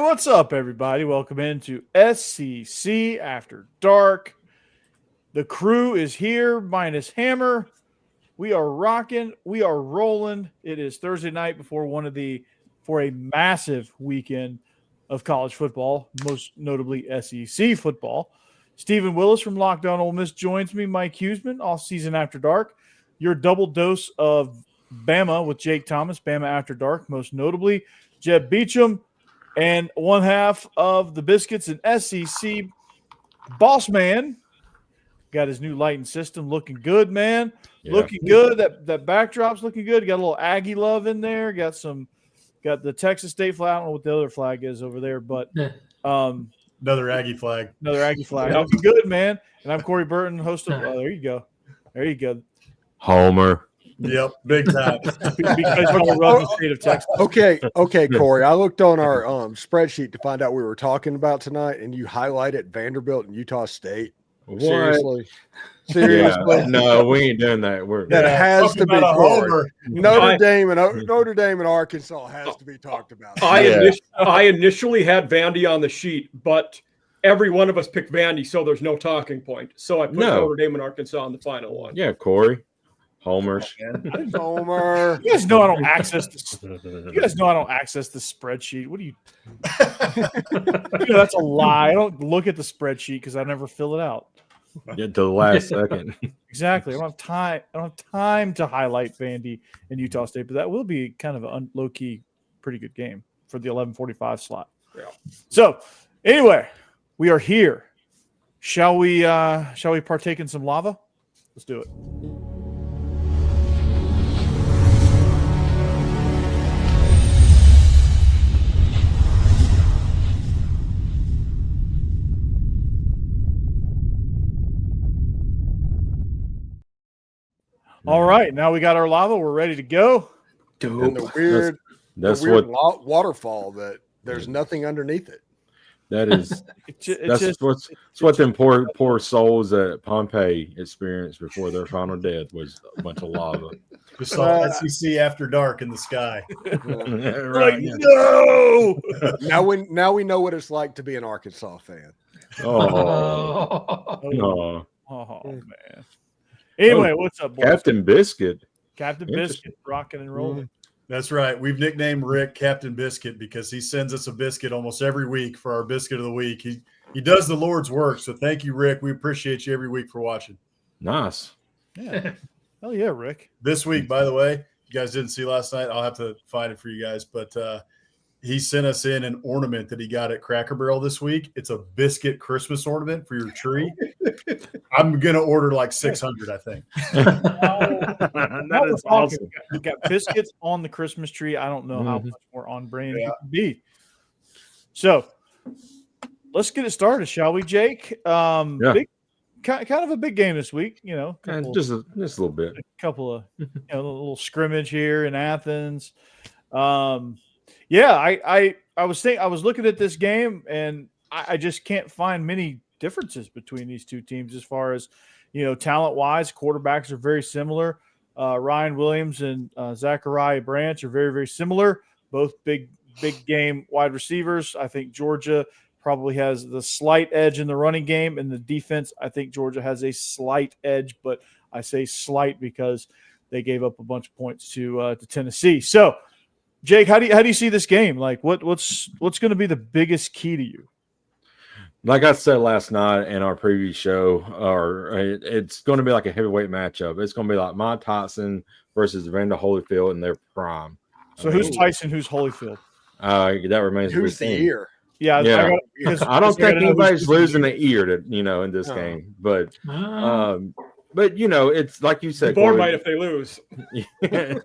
What's up, everybody? Welcome into SEC After Dark. The crew is here, minus Hammer. We are rocking. We are rolling. It is Thursday night for a massive weekend of college football, most notably SEC football. Stephen Willis from Lockdown Ole Miss joins me. Mike Huseman, Off Season After Dark. Your double dose of Bama with Jake Thomas, Bama After Dark, most notably Jeb Beecham, and one half of the Biscuits and SEC Boss Man. Got his new lighting system looking good, man. Yeah. Looking good. That backdrop's looking good. Got a little Aggie love in there. Got the Texas State flag. I don't know what the other flag is over there, but another Aggie flag. Another Aggie flag. Looking good, man. And I'm Corey Burton, host of there you go. There you go. Homer. Yep, big time. Because you run the state of Texas. Okay, Corey. I looked on our spreadsheet to find out what we were talking about tonight, and you highlighted Vanderbilt and Utah State. What? Seriously? Yeah, no, we ain't doing that. That has to be Corey. Notre Dame and Arkansas has to be talked about. I initially had Vandy on the sheet, but every one of us picked Vandy, so there's no talking point. So I put Notre Dame and Arkansas on the final one. Yeah, Corey. Homers. Homer. You guys know I don't access this. You guys know I don't access the spreadsheet. What do you? That's a lie. I don't look at the spreadsheet because I never fill it out. Get to the last second. Exactly. I don't have time. I don't have time to highlight Vandy and Utah State, but that will be kind of a low key, pretty good game for the 11:45 slot. Yeah. So, anyway, we are here. Shall we partake in some lava? Let's do it. All right, now we got our lava. We're ready to go. And the weird waterfall that there's nothing underneath it. That is that's what them poor souls at Pompeii experienced before their final death was a bunch of lava. Just saw SEC After Dark in the sky. Right. No. Now we know what it's like to be an Arkansas fan. Oh Man. Anyway, what's up, boys? Captain Biscuit. Captain Biscuit, rocking and rolling. That's right. We've nicknamed Rick Captain Biscuit because he sends us a biscuit almost every week for our biscuit of the week. He does the Lord's work. So thank you, Rick. We appreciate you every week for watching. Nice. Yeah. Hell yeah, Rick. This week, by the way, you guys didn't see last night. I'll have to find it for you guys, but he sent us in an ornament that he got at Cracker Barrel this week. It's a biscuit Christmas ornament for your tree. I'm going to order like 600, I think. That is awesome. You got biscuits on the Christmas tree. I don't know how much more on brand it could be. So let's get it started, shall we, Jake? Kind of a big game this week, just a little bit. A couple of a little scrimmage here in Athens. I was looking at this game and I just can't find many differences between these two teams as far as, talent wise. Quarterbacks are very similar. Ryan Williams and Zachariah Branch are very, very similar. Both big game wide receivers. I think Georgia probably has the slight edge in the running game, and the defense, I think Georgia has a slight edge, but I say slight because they gave up a bunch of points to Tennessee. So, Jake, how do you see this game? Like, what's going to be the biggest key to you? Like I said last night in our previous show, it's going to be like a heavyweight matchup. It's going to be like Mike Tyson versus Evander Holyfield in their prime. So who's Tyson? Who's Holyfield? That remains who's the ear? Yeah. I don't think anybody's losing an ear in this game, but it's like you said. The board might if they lose. It's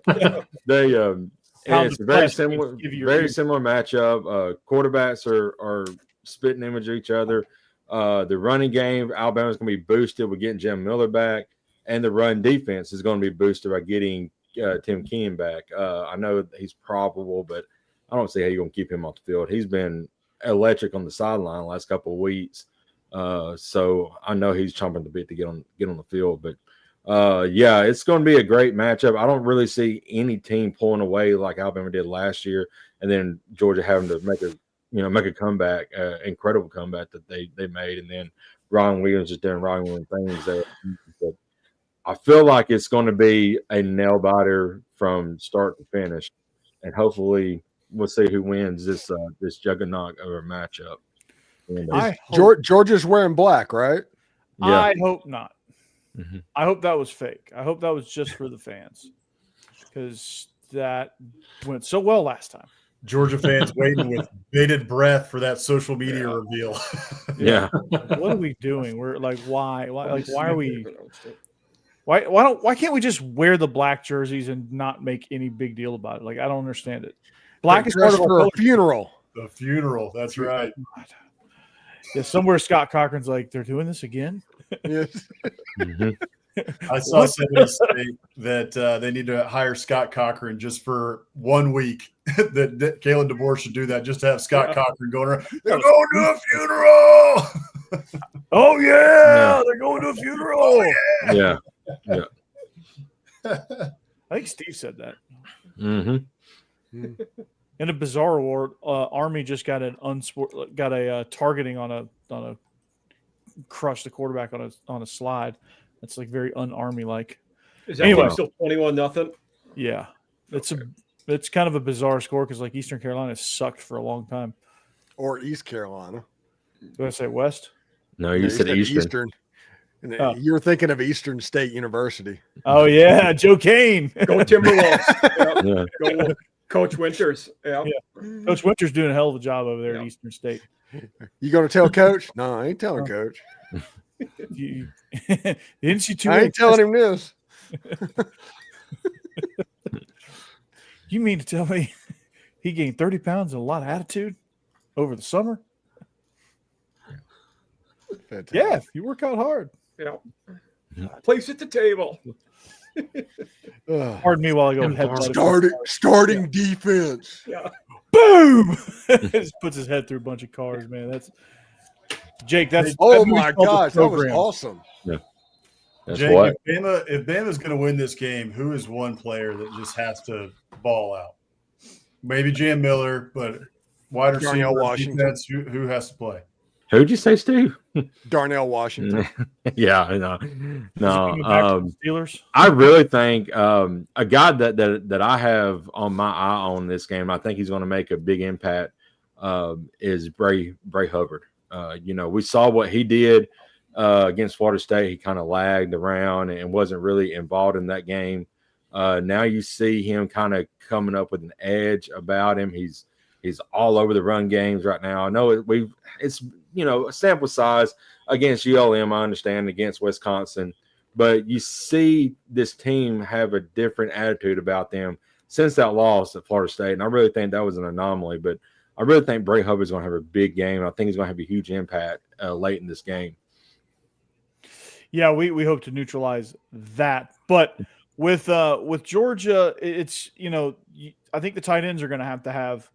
a very similar matchup. Quarterbacks are spitting image of each other. The running game, Alabama's going to be boosted with getting Jim Miller back, and the run defense is going to be boosted by getting Tim Keene back. I know he's probable, but I don't see how you're going to keep him off the field. He's been electric on the sideline the last couple of weeks, so I know he's chomping the bit to get on the field. But it's going to be a great matchup. I don't really see any team pulling away like Alabama did last year, and then Georgia having to make a make a comeback, incredible comeback that they made, and then Ron Williams just doing Ron Williams things there. But I feel like it's going to be a nail biter from start to finish, and hopefully we'll see who wins this juggernaut of a matchup. Georgia's wearing black, right? Yeah. I hope not. Mm-hmm. I hope that was fake. I hope that was just for the fans, because that went so well last time. Georgia fans waiting with bated breath for that social media reveal. Yeah. What are we doing? We're like, why are we? Why can't we just wear the black jerseys and not make any big deal about it? Like, I don't understand it. Black is part of for a funeral. The funeral. That's right. Yeah, somewhere Scott Cochran's like, they're doing this again. Yes. Mm-hmm. I saw somebody say that they need to hire Scott Cochran just for 1 week. that Kalen DeBoer should do that just to have Scott Cochran going around. They're going to a funeral. Oh yeah, they're going to a funeral. Oh, Yeah. I think Steve said that. Mm-hmm. In a bizarre award, Army just got a targeting on a crush the quarterback on a slide. That's like very un-Army like. Is that still 21-0? Yeah, it's kind of a bizarre score because like Eastern Carolina sucked for a long time. Or East Carolina. Did I say West? No, you said Eastern. You were thinking of Eastern State University. Oh yeah, Joe Kane. Go Timberwolves. Go Coach Winters. Yeah. Coach Winters doing a hell of a job over there at Eastern State. You going to tell Coach? No, I ain't telling Coach. The NC2A. I ain't telling him this. You mean to tell me he gained 30 pounds and a lot of attitude over the summer? Fantastic. Yeah, you work out hard. Yeah. Place at the table. Pardon me while I go head starting defense. Yeah. Boom! Just puts his head through a bunch of cars, man. That's Jake. My gosh, that was awesome. Yeah. That's Jake, what? if Bama's going to win this game, who is one player that just has to ball out? Maybe Jam Miller, but wide receiver, Darnell Washington. Defense, who has to play? Who'd you say, Steve? Darnell Washington. Yeah, no. Steelers. I really think a guy that I have on my eye on this game, I think he's going to make a big impact, is Bray Hubbard. We saw what he did against Florida State. He kind of lagged around and wasn't really involved in that game. Now you see him kind of coming up with an edge about him. He's all over the run games right now. I know it's a sample size against ULM, I understand, against Wisconsin, but you see this team have a different attitude about them since that loss at Florida State, and I really think that was an anomaly, but I really think Bray Hubbard's going to have a big game. I think he's going to have a huge impact late in this game. Yeah, we hope to neutralize that, but with Georgia, it's I think the tight ends are going to have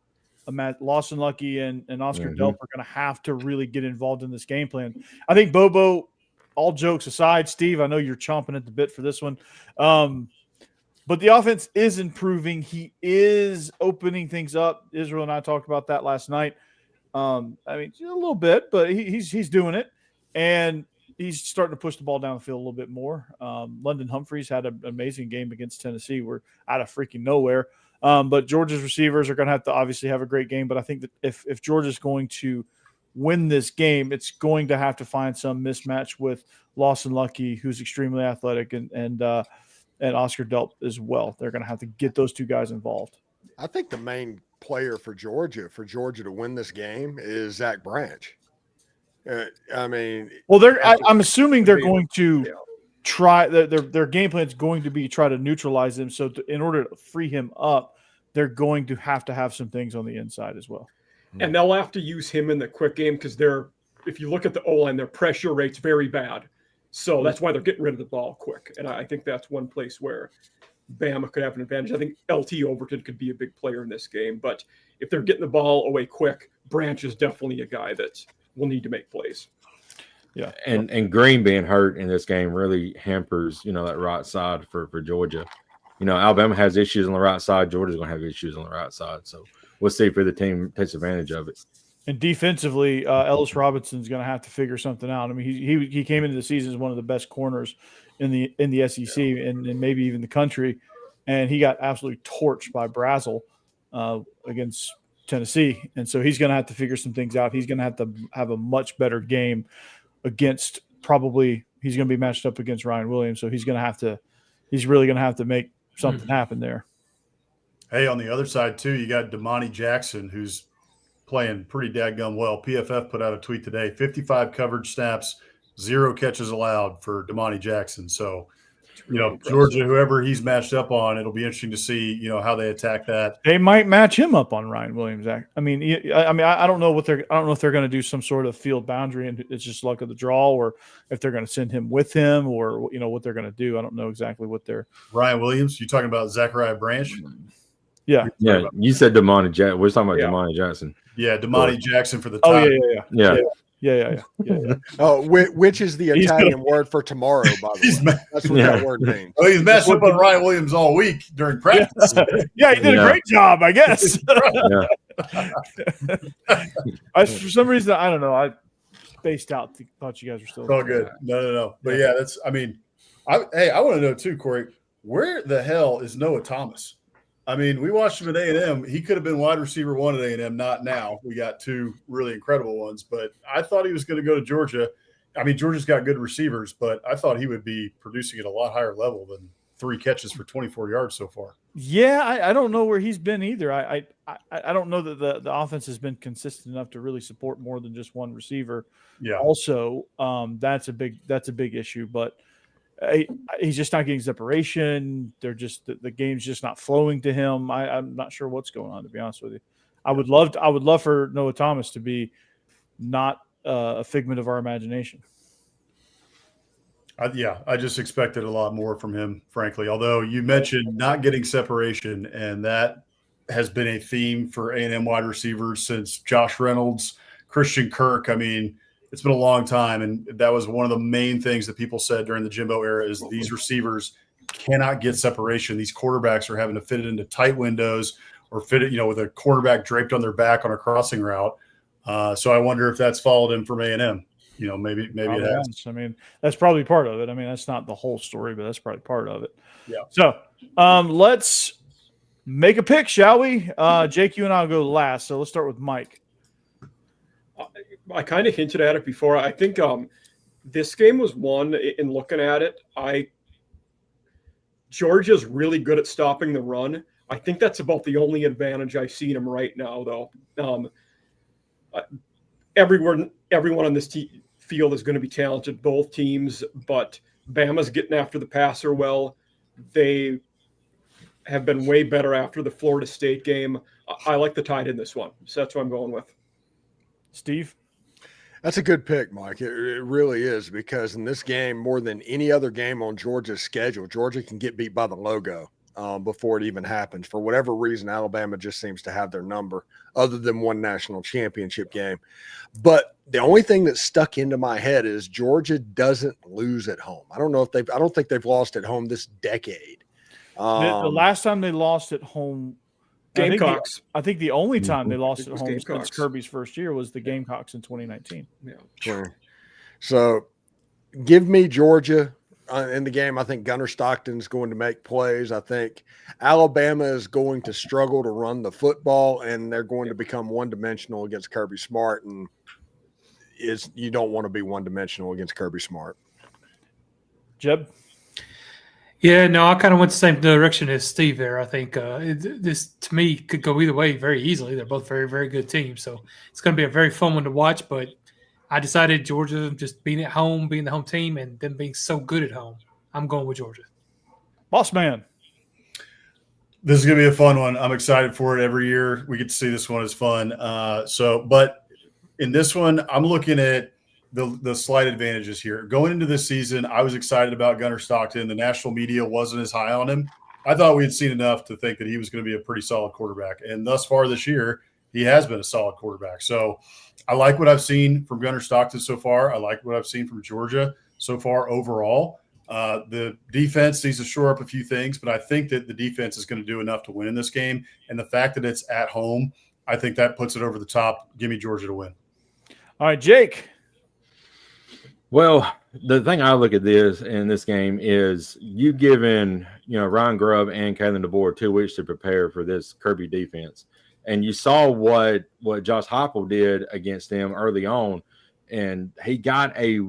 Lawson Lucky and Oscar Delp are going to have to really get involved in this game plan. I think Bobo, all jokes aside, Steve, I know you're chomping at the bit for this one, but the offense is improving. He is opening things up. Israel and I talked about that last night. I mean, a little bit, but he's doing it, and he's starting to push the ball down the field a little bit more. London Humphreys had an amazing game against Tennessee. We're out of freaking nowhere. But Georgia's receivers are going to have to obviously have a great game. But I think that if Georgia's going to win this game, it's going to have to find some mismatch with Lawson Lucky, who's extremely athletic, and Oscar Delp as well. They're going to have to get those two guys involved. I think the main player for Georgia to win this game is Zach Branch. I'm assuming they're going to try their game plan is going to be try to neutralize him. So in order to free him up, they're going to have some things on the inside as well. And they'll have to use him in the quick game because if you look at the O-line, their pressure rate's very bad. So that's why they're getting rid of the ball quick. And I think that's one place where Bama could have an advantage. I think LT Overton could be a big player in this game. But if they're getting the ball away quick, Branch is definitely a guy that will need to make plays. Yeah, and Green being hurt in this game really hampers, that right side for Georgia. Alabama has issues on the right side. Georgia's going to have issues on the right side. So we'll see if the team takes advantage of it. And defensively, Ellis Robinson's going to have to figure something out. I mean, he came into the season as one of the best corners in the SEC and maybe even the country, and he got absolutely torched by Brazel against Tennessee. And so he's going to have to figure some things out. He's going to have a much better game against he's going to be matched up against Ryan Williams. So he's really going to have to make something happen there. Hey, on the other side too, you got Damani Jackson, who's playing pretty dadgum well. PFF put out a tweet today, 55 coverage snaps, 0 catches allowed for Damani Jackson. So, Georgia, whoever he's matched up on, it'll be interesting to see, how they attack that. They might match him up on Ryan Williams. I mean, I don't know if they're going to do some sort of field boundary and it's just luck of the draw, or if they're going to send him with him, or what they're going to do. I don't know exactly what they're. Ryan Williams, you talking about Zachariah Branch? Yeah. You said Damani Jackson. We're talking about Damani Jackson. Yeah, Damani Jackson for the top. Yeah. Oh, which is the Italian word for tomorrow, by the way. That's what that word means. Well, he's messed up on Ryan Williams all week during practice. Yeah, he did a great job, I guess. For some reason, I don't know. I spaced out. Thought you guys were still. It's all good. No. But I want to know too, Corey, where the hell is Noah Thomas? I mean, we watched him at A&M. He could have been wide receiver 1 at A&M, not now. We got 2 really incredible ones, but I thought he was going to go to Georgia. I mean, Georgia's got good receivers, but I thought he would be producing at a lot higher level than 3 catches for 24 yards so far. Yeah, I don't know where he's been either. I don't know that the offense has been consistent enough to really support more than just one receiver. Yeah. Also, that's a big issue, but he's just not getting separation. They're just the game's just not flowing to him. I'm not sure what's going on, to be honest with you. I would love for Noah Thomas to be not a figment of our imagination. I just expected a lot more from him, frankly. Although you mentioned not getting separation, and that has been a theme for A&M wide receivers since Josh Reynolds, Christian Kirk. I mean, it's been a long time, and that was one of the main things that people said during the Jimbo era is these receivers cannot get separation. These quarterbacks are having to fit it into tight windows or fit it, with a quarterback draped on their back on a crossing route. So I wonder if that's followed him from A&M. Maybe it has. I mean, that's probably part of it. I mean, that's not the whole story, but that's probably part of it. Yeah. So let's make a pick, shall we? Jake, you and I'll go last. So let's start with Mike. I kind of hinted at it before. I think this game was won in looking at it. Georgia's really good at stopping the run. I think that's about the only advantage I see in them right now, though. Everyone on this field is going to be talented, both teams, but Bama's getting after the passer well. They have been way better after the Florida State game. I like the Tide in this one, so that's what I'm going with. Steve? That's a good pick, Mike. It really is, because in this game, more than any other game on Georgia's schedule, Georgia can get beat by the logo before it even happens. For whatever reason, Alabama just seems to have their number, other than one national championship game. But the only thing that stuck into my head is Georgia doesn't lose at home. I don't think they've lost at home this decade. The last time they lost at home, Gamecocks. I think the only time they lost at home Gamecocks. since Kirby's first year was the Gamecocks in 2019. Yeah. So give me Georgia in the game. I think Gunnar Stockton's going to make plays. I think Alabama is going to struggle to run the football, and they're going to become one-dimensional against Kirby Smart, and you don't want to be one-dimensional against Kirby Smart. Jeb? Yeah, no, I kind of went the same direction as Steve there. I think this, to me, could go either way very easily. They're both very, very good teams. So it's going to be a very fun one to watch. But I decided Georgia, just being at home, being the home team, and them being so good at home, I'm going with Georgia. Boss man. This is going to be a fun one. I'm excited for it every year. We get to see this one. It's fun. But in this one, I'm looking at the slight advantages here. Going into this season, I was excited about Gunnar Stockton. The national media wasn't as high on him. I thought we had seen enough to think that he was going to be a pretty solid quarterback. And thus far this year, he has been a solid quarterback. So I like what I've seen from Gunnar Stockton so far. I like what I've seen from Georgia so far overall. The defense needs to shore up a few things, but I think that the defense is going to do enough to win in this game. And the fact that it's at home, I think that puts it over the top. Give me Georgia to win. All right, Jake. Well, the thing I look at in this game is you giving, Ryan Grubb and Kalen DeBoer 2 weeks to prepare for this Kirby defense. And you saw what Josh Heupel did against them early on. And he got a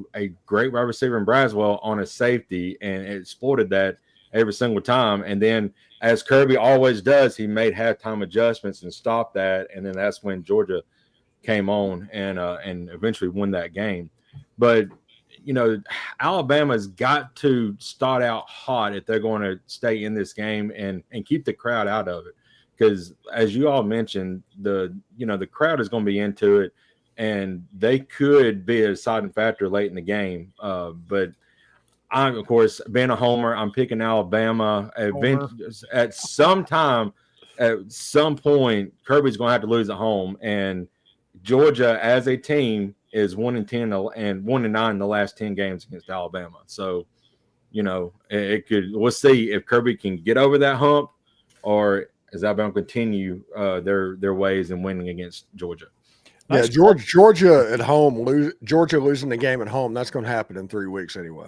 great wide receiver in Braswell on a safety and exploited that every single time. And then, as Kirby always does, he made halftime adjustments and stopped that. And then that's when Georgia came on and eventually won that game. But Alabama's got to start out hot if they're going to stay in this game and keep the crowd out of it. Because as you all mentioned, the crowd is going to be into it, and they could be a deciding factor late in the game. But I'm, of course, being a homer, I'm picking Alabama. At some time, at some point, Kirby's going to have to lose at home, and Georgia as a team is 1-10 and 1-9 in the last 10 games against Alabama. So, it could. We'll see if Kirby can get over that hump, or as Alabama continue their ways in winning against Georgia. Yeah, Georgia at home, Georgia losing the game at home. That's going to happen in 3 weeks anyway.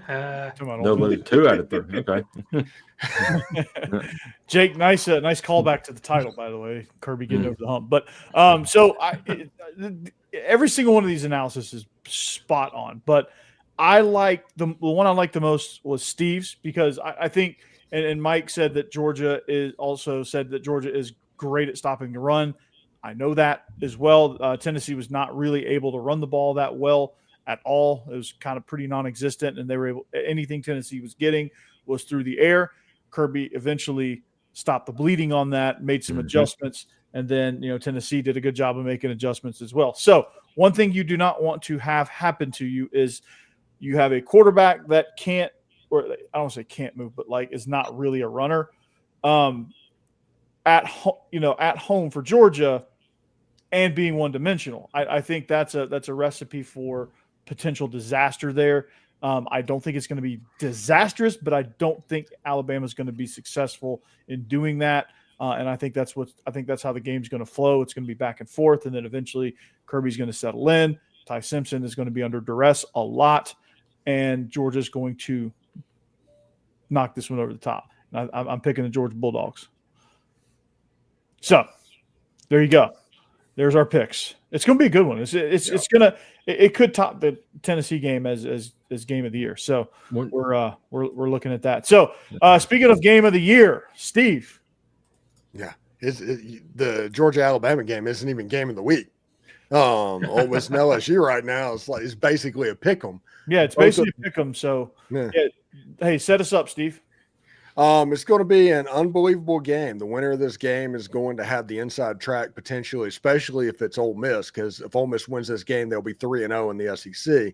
They'll lose 2 out of 3. Okay. Jake, nice callback to the title, by the way. Kirby getting over the hump. But every single one of these analysis is spot on. But I like the one I like the most was Steve's, because I think, and Mike said that Georgia is great at stopping the run. I know that as well. Tennessee was not really able to run the ball that well at all. It was kind of pretty non-existent, and they were anything Tennessee was getting was through the air. Kirby eventually stopped the bleeding on that, made some adjustments, and then Tennessee did a good job of making adjustments as well. So one thing you do not want to have happen to you is you have a quarterback that can't, or I don't want to say can't move, but is not really a runner. At home for Georgia, and being one-dimensional, I think that's a recipe for potential disaster there. I don't think it's going to be disastrous, but I don't think Alabama's going to be successful in doing that. And I think that's how the game's going to flow. It's going to be back and forth, and then eventually Kirby's going to settle in. Ty Simpson is going to be under duress a lot, and Georgia's going to knock this one over the top. And I'm picking the Georgia Bulldogs. So there you go. There's our picks. It's going to be a good one. It could top the Tennessee game as game of the year. So we're looking at that. So speaking of game of the year, Steve. Yeah, the Georgia Alabama game isn't even game of the week. Ole Miss and LSU right now it's basically a pick 'em. Yeah, it's basically a pick 'em. So hey, set us up, Steve. It's going to be an unbelievable game. The winner of this game is going to have the inside track potentially, especially if it's Ole Miss, because if Ole Miss wins this game, they'll be 3-0 in the SEC.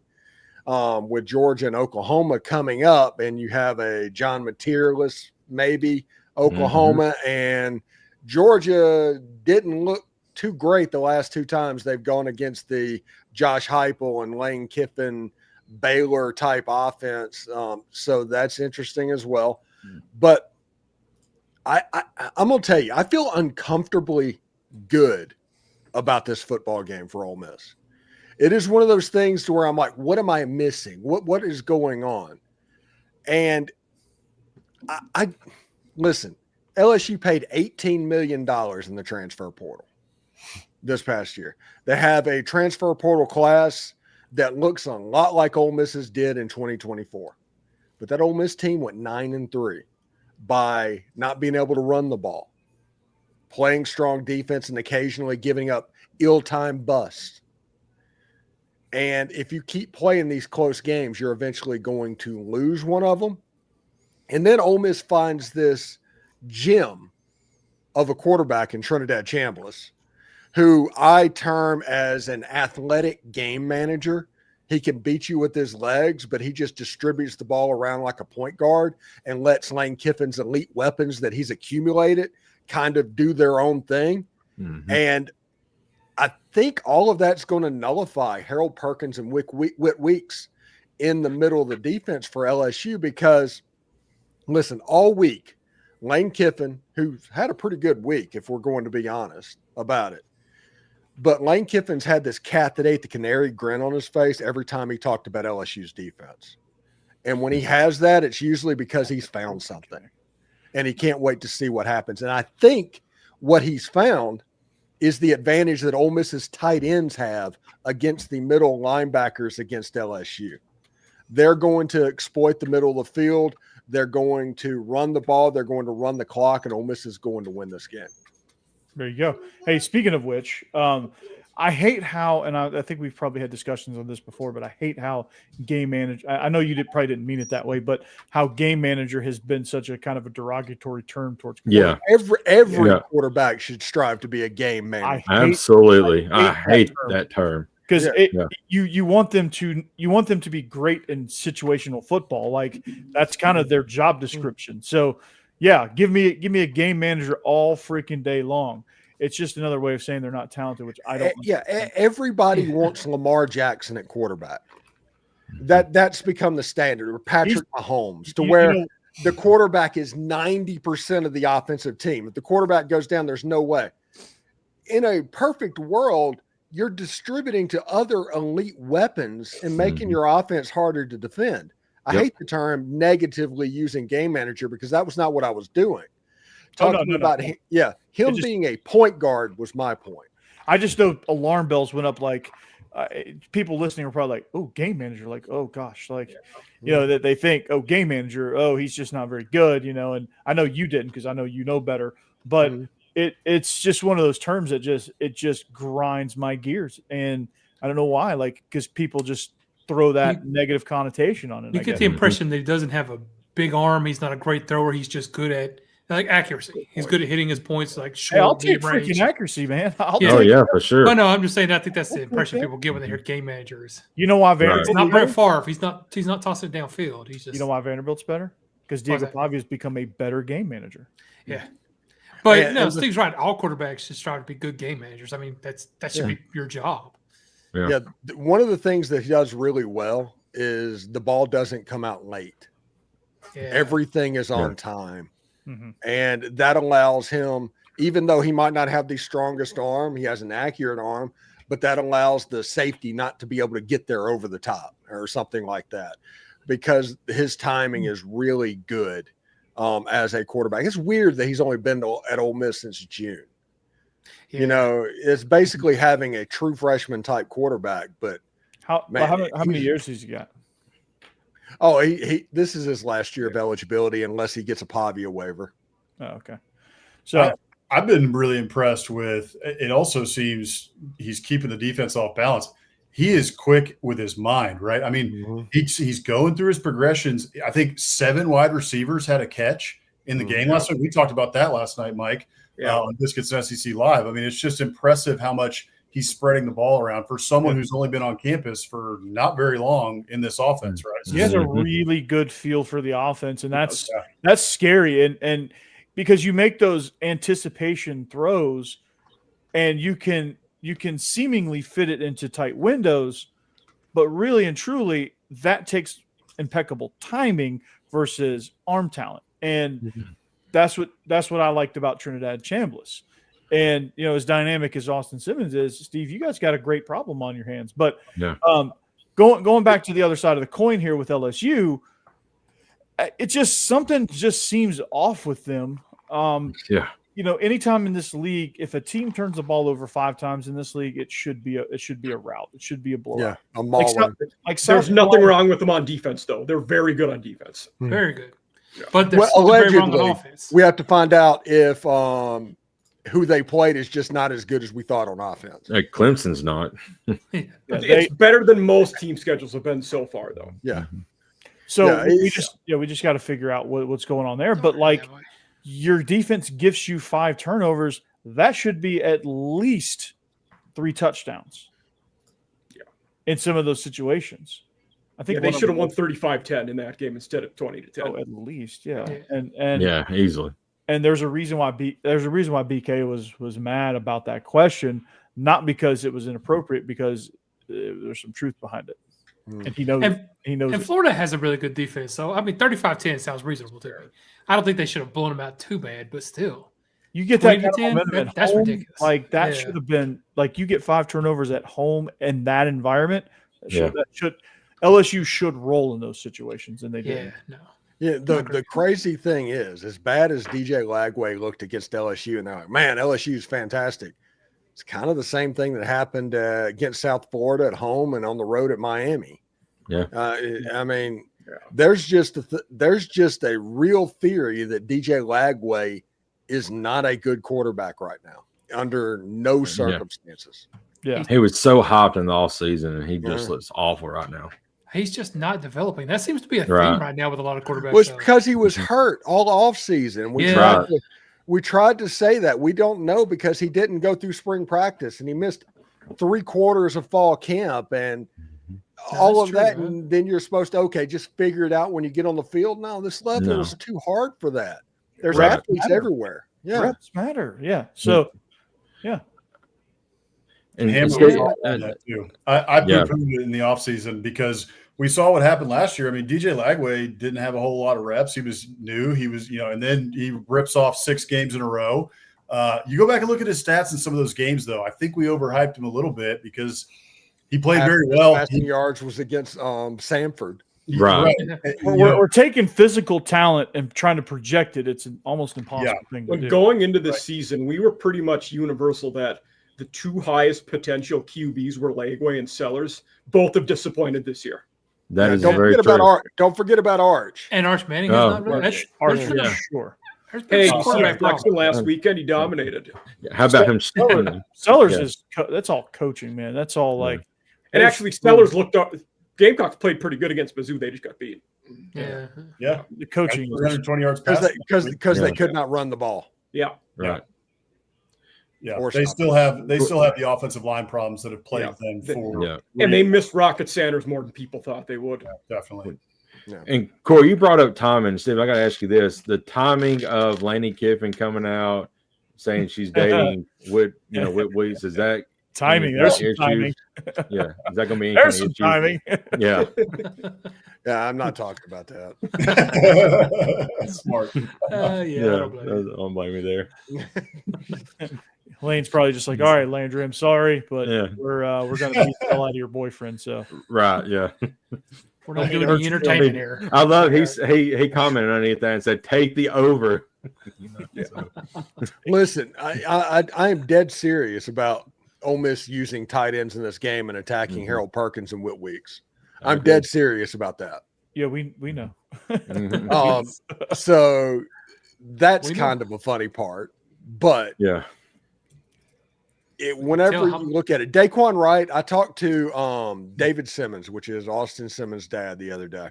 With Georgia and Oklahoma coming up, and you have a John Mateerless, maybe Oklahoma, and Georgia didn't look too great the last 2 times they've gone against the Josh Heupel and Lane Kiffin Baylor type offense. So that's interesting as well. But I'm going to tell you, I feel uncomfortably good about this football game for Ole Miss. It is one of those things to where I'm like, what am I missing? What is going on? And I listen, LSU paid $18 million in the transfer portal this past year. They have a transfer portal class that looks a lot like Ole Miss's did in 2024. But that Ole Miss team went 9-3 by not being able to run the ball, playing strong defense, and occasionally giving up ill-timed busts. And if you keep playing these close games, you're eventually going to lose one of them. And then Ole Miss finds this gem of a quarterback in Trinidad Chambliss, who I term as an athletic game manager. He can beat you with his legs, but he just distributes the ball around like a point guard and lets Lane Kiffin's elite weapons that he's accumulated kind of do their own thing. Mm-hmm. And I think all of that's going to nullify Harold Perkins and Whit Weeks in the middle of the defense for LSU because, listen, all week Lane Kiffin, who's had a pretty good week, if we're going to be honest about it. But Lane Kiffin's had this cat that ate the canary grin on his face every time he talked about LSU's defense. And when he has that, it's usually because he's found something. And he can't wait to see what happens. And I think what he's found is the advantage that Ole Miss's tight ends have against the middle linebackers against LSU. They're going to exploit the middle of the field. They're going to run the ball. They're going to run the clock, and Ole Miss is going to win this game. There you go. Hey, speaking of which, I hate how, and I think we've probably had discussions on this before, but I hate how game manager. I know you probably didn't mean it that way, but how game manager has been such a kind of a derogatory term towards. Yeah, every quarterback should strive to be a game manager. Absolutely, I hate that term. Because you want them to be great in situational football, like that's kind of their job description. So, yeah, give me a game manager all freaking day long. It's just another way of saying they're not talented, which I don't. Yeah, everybody wants Lamar Jackson at quarterback. That's become the standard. Or Patrick Mahomes, to where the quarterback is 90% of the offensive team. If the quarterback goes down, there's no way. In a perfect world, you're distributing to other elite weapons and making your offense harder to defend. I hate the term negatively using game manager because that was not what I was doing. Talking about him being a point guard was my point. I just know alarm bells went up. Like people listening are probably like, "Oh, game manager!" Like, "Oh gosh!" Like, that they think, "Oh, game manager! Oh, he's just not very good." And I know you didn't because I know you know better, but. It's just one of those terms that just grinds my gears, and I don't know why. Like, because people just throw that negative connotation on it. You get the impression that he doesn't have a big arm. He's not a great thrower. He's just good at accuracy. He's good at hitting his points short. I'll take freaking accuracy, man. For sure. No, I'm just saying. I think that's the impression people get when they hear game managers. You know why Vanderbilt? It's not Brett Favre. He's not tossing it downfield. He's just. You know why Vanderbilt's better? Because Diego Pavia has become a better game manager. Yeah. But Steve's right. All quarterbacks should strive to be good game managers. I mean, that should be your job. Yeah. One of the things that he does really well is the ball doesn't come out late. Yeah. Everything is on time. Mm-hmm. And that allows him, even though he might not have the strongest arm, he has an accurate arm, but that allows the safety not to be able to get there over the top or something like that because his timing is really good. As a quarterback, it's weird that he's only been at Ole Miss since June. Yeah. It's basically having a true freshman type quarterback. But how many years has he got? Oh, he this is his last year of eligibility unless he gets a Pavia waiver. Oh, okay. So I've been really impressed with. It also seems he's keeping the defense off balance. He is quick with his mind, right? I mean, he's going through his progressions. I think 7 wide receivers had a catch in the game last week. We talked about that last night, Mike, on Biscuits SEC Live. I mean, it's just impressive how much he's spreading the ball around for someone who's only been on campus for not very long in this offense, right? So he has a really good feel for the offense, and that's scary. And because you make those anticipation throws, and you can seemingly fit it into tight windows, but really and truly that takes impeccable timing versus arm talent. And that's what I liked about Trinidad Chambliss. And, as dynamic as Austin Simmons is, Steve, you guys got a great problem on your hands. But going back to the other side of the coin here with LSU, it just something just seems off with them. Anytime in this league, if a team turns the ball over 5 times in this league, it should be a rout. It should be a blowout. Yeah, a mauling. There's nothing wrong with them on defense, though. They're very good on defense. Very good. Yeah. But there's very wrong on offense. We have to find out if who they played is just not as good as we thought on offense. Like Clemson's not. It's better than most team schedules have been so far, though. Yeah. So we just got to figure out what's going on there. But your defense gives you 5 turnovers. That should be at least 3 touchdowns. Yeah. In some of those situations. I think they should have won 35-10 in that game instead of 20-10. Oh, at least, yeah. And easily. And there's a reason why BK was mad about that question, not because it was inappropriate, because there's some truth behind it. and he knows. And Florida has a really good defense. So, I mean, 35-10 sounds reasonable to me. I don't think they should have blown them out too bad, but still. You get that kind of 20-10, momentum at that's home, ridiculous. like that should have been like you get 5 turnovers at home in that environment. LSU should roll in those situations, and they did. Yeah, no. Yeah, the crazy thing is, as bad as DJ Lagway looked against LSU, and they're like, man, LSU is fantastic. It's kind of the same thing that happened against South Florida at home and on the road at Miami. Yeah. I mean, there's just a real theory that DJ Lagway is not a good quarterback right now under no circumstances. Yeah. He was so hyped in the off season, and he just looks awful right now. He's just not developing. That seems to be a theme right now with a lot of quarterbacks. Well, it's because he was hurt all off season. We tried to say that. We don't know because he didn't go through spring practice and he missed 3 quarters of fall camp and all of that. And then you're supposed to, just figure it out when you get on the field. No, this level is too hard for that. There's athletes everywhere. Yeah. Reps matter. Yeah. So, yeah. And that too. I poo-pooed it in the offseason because we saw what happened last year. I mean, DJ Lagway didn't have a whole lot of reps. He was new. He was, and then he rips off 6 games in a row. You go back and look at his stats in some of those games, though. I think we overhyped him a little bit because he played very well. Passing yards was against Samford. Right. We're taking physical talent and trying to project it. It's an almost impossible thing to do. Going into the season, we were pretty much universal that the 2 highest potential QBs were Lagway and Sellers. Both have disdisappointed this year. That is don't very forget true. about Arch. Don't forget about Arch. And Arch Manning is not really. Arch, sure. Hey, you see Flexen last weekend, he dominated. How about him? Sellers is that's all coaching, man. That's all like. And actually, Sellers looked up. Gamecocks played pretty good against Mizzou. They just got beat. Yeah. The coaching 320 yards because they could not run the ball. Yeah. Right. Yeah, they still have the offensive line problems that have plagued them and they missed Rocket Sanders more than people thought they would. Yeah, definitely. Yeah. And Corey, you brought up timing. Steve, I got to ask you this: the timing of Lainey Kiffin coming out saying she's dating Whit Weeks, is that timing? There's some timing. Yeah, is that going to be? There's some timing. Yeah. Yeah, I'm not talking about that. Smart. Don't blame me there. Lane's probably just like, all right, Landry, I'm sorry, but we're gonna beat the hell out of your boyfriend. So right, yeah. We're not doing any entertainment here. I love he commented underneath that and said, "Take the over." Listen, I am dead serious about Ole Miss using tight ends in this game and attacking Harold Perkins and Whit Weeks. I'm dead serious about that. Yeah, we know. So that's kind of a funny part, but whenever you look at it, Daquan Wright, I talked to David Simmons, which is Austin Simmons' dad, the other day,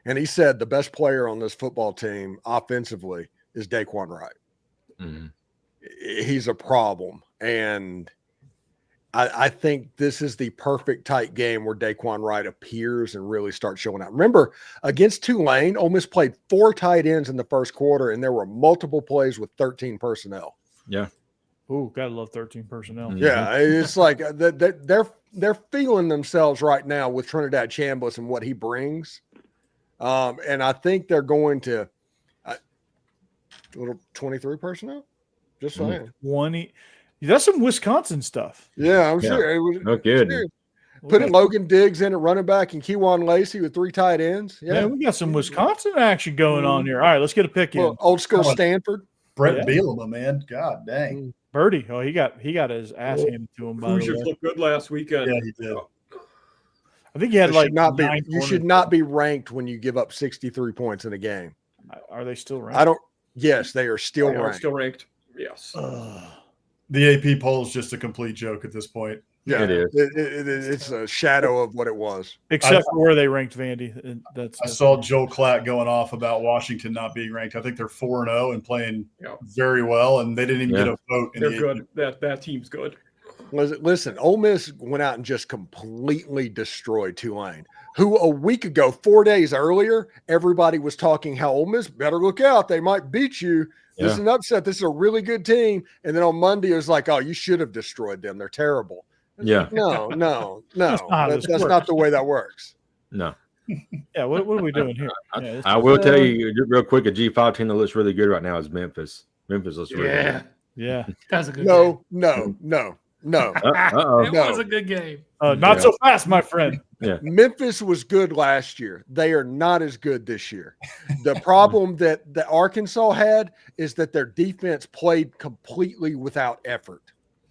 and he said the best player on this football team offensively is Daquan Wright. Mm-hmm. He's a problem, and I think this is the perfect tight game where Daquan Wright appears and really starts showing out. Remember, against Tulane, Ole Miss played 4 tight ends in the first quarter, and there were multiple plays with 13 personnel. Yeah. Ooh, gotta love 13 personnel. Mm-hmm. Yeah, it's like they're feeling themselves right now with Trinidad Chambliss and what he brings, and I think they're going to little 23 personnel. Just saying, 20. That's some Wisconsin stuff. Yeah, I'm sure. It was good. Putting Logan Diggs in at running back and Kejuan Lacey with 3 tight ends. Yeah, we got some Wisconsin action going on here. All right, let's get a pick in. Old school Stanford. Brett Bielema, man. God dang. Birdie. Oh, he got his ass handed to him. Hoosiers looked good last weekend. Yeah, he did. I think he had you should not be ranked when you give up 63 points in a game. Are they still ranked? Yes, they are still ranked. Still ranked. Yes. The AP poll is just a complete joke at this point. Yeah, it is. It's a shadow of what it was. Except for where they ranked Vandy. I saw Joel Klatt going off about Washington not being ranked. I think they're 4-0 and playing very well, and they didn't even get a vote. They're good. That team's good. Listen, Ole Miss went out and just completely destroyed Tulane, who a week ago, 4 days earlier, everybody was talking how Ole Miss better look out. They might beat you. This is an upset. This is a really good team. And then on Monday, it was like, oh, you should have destroyed them. They're terrible. Yeah. No. not how this That's works. not the way that works. No. Yeah, what are we doing here? Yeah, I will tell you real quick, a G5 team that looks really good right now is Memphis. Memphis looks really good. yeah. That was a good game. No. Uh-oh. It was a good game. Not so fast, my friend. Yeah. Memphis was good last year. They are not as good this year. The problem that Arkansas had is that their defense played completely without effort.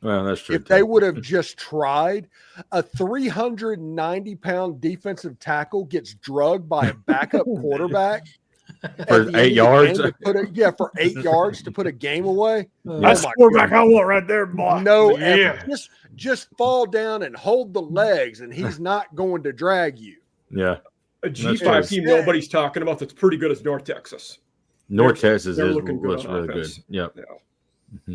Well, that's true. If they would have just tried, a 390-pound defensive tackle gets drugged by a backup quarterback For 8 yards. For 8 yards to put a game away. That's the quarterback I want right there, boy. No effort. Just fall down and hold the legs, and he's not going to drag you. Yeah. A G5 team nobody's talking about that's pretty good is North Texas. North Texas looks really good. Yep. Yeah. Mm-hmm.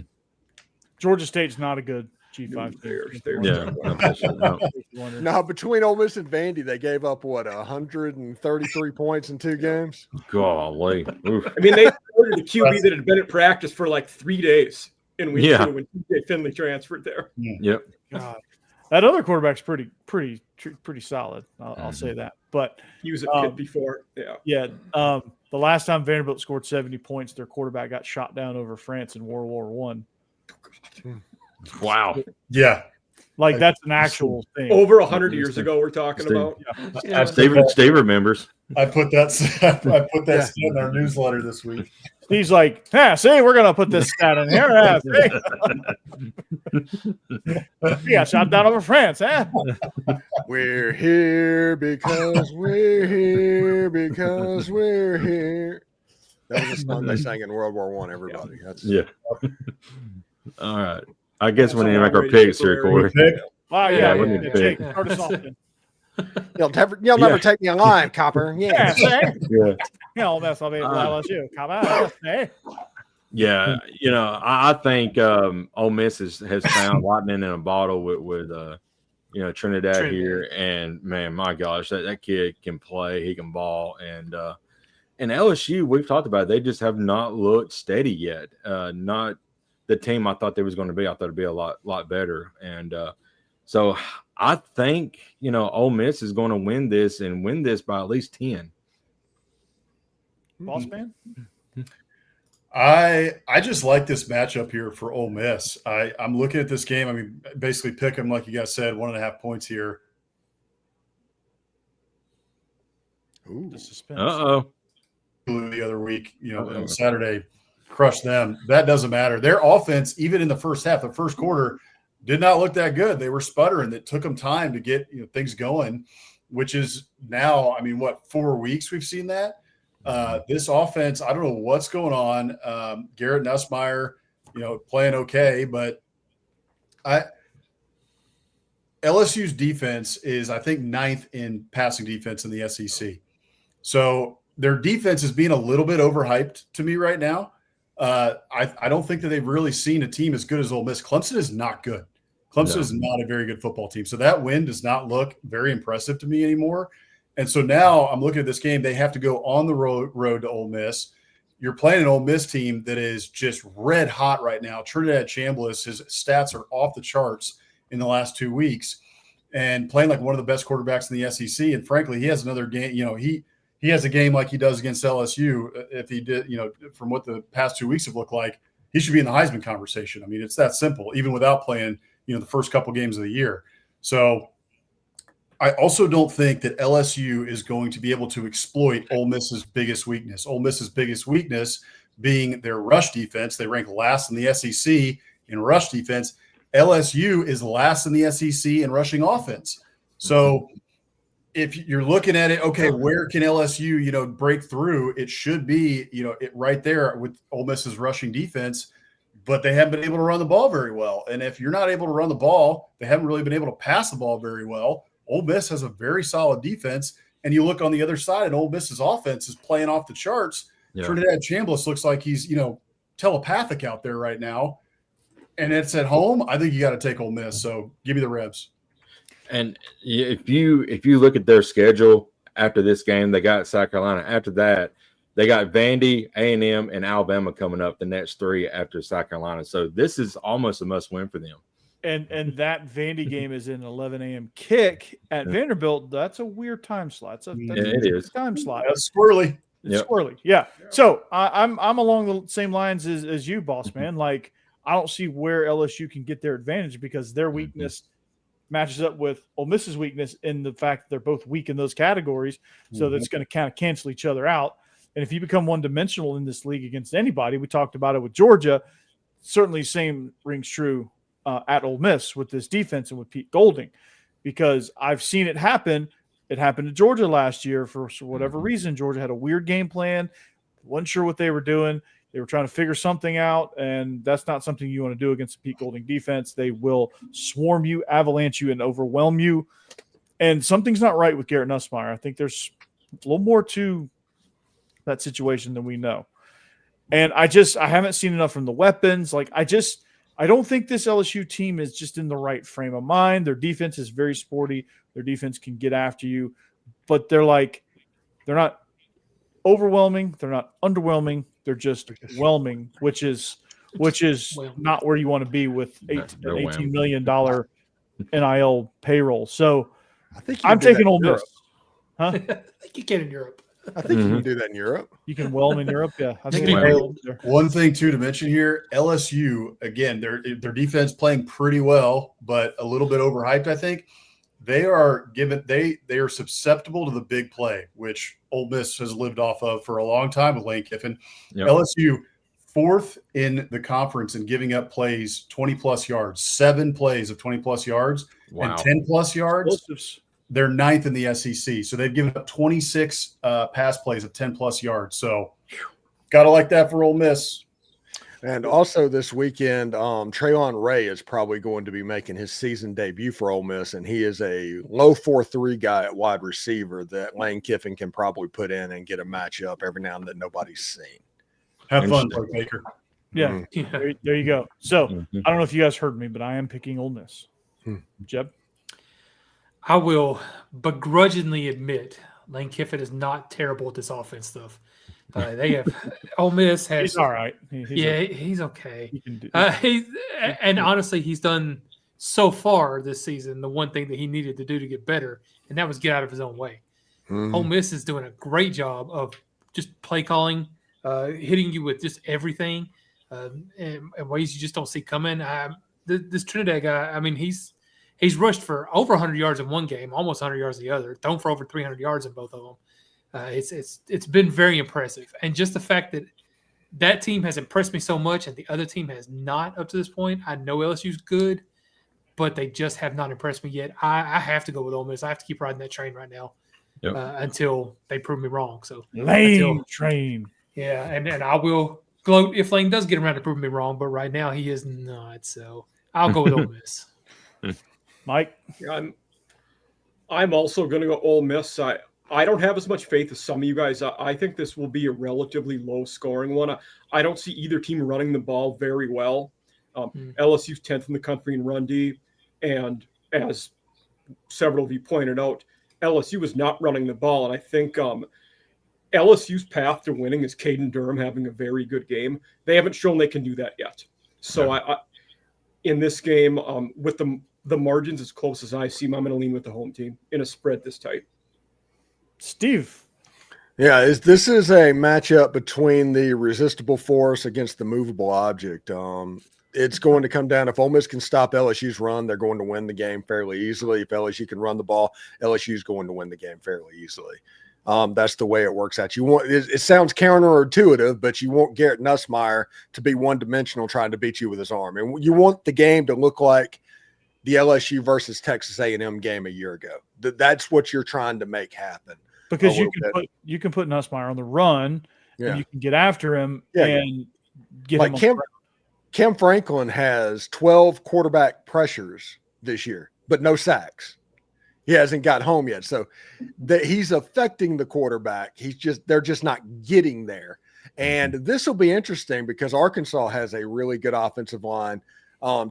Georgia State's not a good G5 team. Yeah. No, between Ole Miss and Vandy, they gave up 133 points in 2 games. Golly. Oof. I mean, they started the QB that had been at practice for like 3 days in week 2 when TJ Finley transferred there. Yep. God. That other quarterback's pretty solid. I'll say that. But he was a kid before. Yeah. Yeah. The last time Vanderbilt scored 70 points, their quarterback got shot down over France in World War One. Wow. Yeah. Like that's an actual thing. Over 100 years ago, we're talking about. Yeah. Steve remembers. I put that stat in our newsletter this week. He's like, see, we're gonna put this stat in here. Yeah, shot down over France, huh? We're here because we're here because we're here. That was a song they sang in World War One. Everybody, All right. I guess we need to make our picks here, Corey. Wow, we need to pick. Start us off then. You'll never take me alive, Copper. Yeah. Ole Miss will be LSU. Copper. Yeah, I think Ole Miss has found lightning in a bottle with Trinidad here, and man, my gosh, that kid can play, he can ball, and LSU, we've talked about it, they just have not looked steady yet. Not the team I thought they was going to be. I thought it'd be a lot better, and so I think Ole Miss is going to win this by at least 10. Boss man. I just like this matchup here for Ole Miss. I'm looking at this game. I mean, basically pick them like you guys said, 1.5 points here. Ooh, the suspense. The other week, on Saturday, crushed them. That doesn't matter. Their offense, even in the first half, the first quarter, did not look that good. They were sputtering. It took them time to get things going, which is now, 4 weeks we've seen that. This offense, I don't know what's going on. Garrett Nussmeier, playing okay, but LSU's defense is, I think, 9th in passing defense in the SEC. So their defense is being a little bit overhyped to me right now. I don't think that they've really seen a team as good as Ole Miss. Clemson is not good. Clemson is not a very good football team. So that win does not look very impressive to me anymore. And so now I'm looking at this game. They have to go on the road to Ole Miss. You're playing an Ole Miss team that is just red hot right now. Trinidad Chambliss, his stats are off the charts in the last 2 weeks, and playing like one of the best quarterbacks in the SEC. And frankly, he has another game. He has a game like he does against LSU. If he did, from what the past 2 weeks have looked like, he should be in the Heisman conversation. I mean, it's that simple, even without playing, the first couple games of the year. So I also don't think that LSU is going to be able to exploit Ole Miss's biggest weakness. Ole Miss's biggest weakness being their rush defense. They rank last in the SEC in rush defense. LSU is last in the SEC in rushing offense. So if you're looking at it, okay, where can LSU, break through? It should be, it right there with Ole Miss's rushing defense, but they haven't been able to run the ball very well. And if you're not able to run the ball, they haven't really been able to pass the ball very well. Ole Miss has a very solid defense, and you look on the other side, and Ole Miss's offense is playing off the charts. Yeah. Trinidad Chambliss looks like he's, telepathic out there right now, and it's at home. I think you got to take Ole Miss. So give me the Rebs. And if you look at their schedule after this game, they got South Carolina. After that, they got Vandy, A&M, and Alabama coming up the next 3 after South Carolina. So this is almost a must-win for them. And that Vandy game is an 11 a.m. kick at Vanderbilt. That's a weird time slot. That's it is time slot. That's squirrely. It's squirrely. Yeah. So I'm along the same lines as you, boss man. Like, I don't see where LSU can get their advantage because their weakness matches up with Ole Miss's weakness in the fact that they're both weak in those categories. So that's going to kind of cancel each other out. And if you become one-dimensional in this league against anybody, we talked about it with Georgia, certainly same rings true at Ole Miss with this defense and with Pete Golding, because I've seen it happen. It happened to Georgia last year for whatever reason. Georgia had a weird game plan, wasn't sure what they were doing. They were trying to figure something out, and that's not something you want to do against the Pete Golding defense. They will swarm you, avalanche you, and overwhelm you. And something's not right with Garrett Nussmeier. I think there's a little more to that situation than we know. And I haven't seen enough from the weapons. Like, I don't think this LSU team is just in the right frame of mind. Their defense is very sporty. Their defense can get after you, but they're not overwhelming. They're not underwhelming. They're just whelming, which is not where you want to be with an $18 million NIL payroll. So I'm taking Ole Miss. Huh? I think you can in Europe. I think you can do that in Europe. You can whelm in Europe. Yeah. I think One thing too to mention here, LSU, again, their defense playing pretty well, but a little bit overhyped, I think. They are susceptible to the big play, which Ole Miss has lived off of for a long time with Lane Kiffin. Yep. LSU, 4th in the conference in giving up plays 20-plus yards, 7 plays of 20-plus yards, and 10-plus yards. They're 9th in the SEC. So they've given up 26 pass plays of 10-plus yards. So got to like that for Ole Miss. And also this weekend, Traylon Ray is probably going to be making his season debut for Ole Miss, and he is a low 4.3 guy at wide receiver that Lane Kiffin can probably put in and get a matchup every now and then nobody's seen. Have fun, Baker. Yeah, there you go. So I don't know if you guys heard me, but I am picking Ole Miss. Jeb? I will begrudgingly admit Lane Kiffin is not terrible at this offense stuff. They have Ole Miss has. He's all right. He's okay. He can do. And honestly, he's done so far this season the one thing that he needed to do to get better, and that was get out of his own way. Ole Miss is doing a great job of just play calling, hitting you with just everything, in ways you just don't see coming. This Trinidad guy, I mean, he's rushed for over 100 yards in one game, almost 100 yards in the other, thrown for over 300 yards in both of them. It's been very impressive, and just the fact that team has impressed me so much, and the other team has not up to this point. I know LSU's good, but they just have not impressed me yet. I have to go with Ole Miss. I have to keep riding that train right now until they prove me wrong. So Lane train, yeah, and I will gloat if Lane does get around to prove me wrong, but right now he is not. So I'll go with Ole Miss. Mike, I'm also going to go Ole Miss. I don't have as much faith as some of you guys. I think this will be a relatively low-scoring one. I don't see either team running the ball very well. LSU's 10th in the country in run D, and as several of you pointed out, LSU is not running the ball, and I think LSU's path to winning is Caden Durham having a very good game. They haven't shown they can do that yet. So I in this game, with the margins as close as I see them, I'm going to lean with the home team in a spread this tight. Steve. Yeah, this is a matchup between the resistible force against the movable object. It's going to come down, if Ole Miss can stop LSU's run, they're going to win the game fairly easily. If LSU can run the ball, LSU's going to win the game fairly easily. That's the way it works out. It sounds counterintuitive, but you want Garrett Nussmeier to be one-dimensional trying to beat you with his arm. And you want the game to look like the LSU versus Texas A&M game a year ago. That's what you're trying to make happen. Because you can put Nussmeier on the run, and you can get after him and get like him. Cam Franklin has 12 quarterback pressures this year, but no sacks. He hasn't got home yet, so he's affecting the quarterback. They're just not getting there. And this will be interesting because Arkansas has a really good offensive line.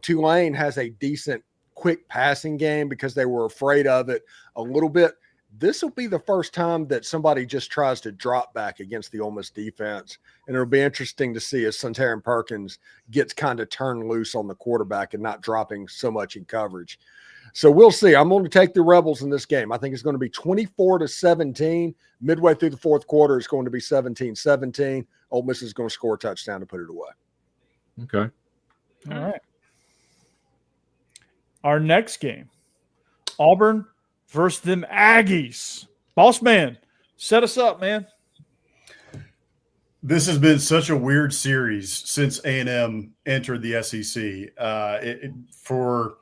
Tulane has a decent quick passing game because they were afraid of it a little bit. this will be the first time that somebody just tries to drop back against the Ole Miss defense. And it'll be interesting to see if Suntaran Perkins gets kind of turned loose on the quarterback and not dropping so much in coverage. So we'll see. I'm going to take the Rebels in this game. I think it's going to be 24-17. Midway through the fourth quarter, it's going to be 17-17. Ole Miss is going to score a touchdown to put it away. Okay. All right. Our next game, Auburn versus them Aggies. Boss man, set us up, man. This has been such a weird series since A&M entered the SEC. For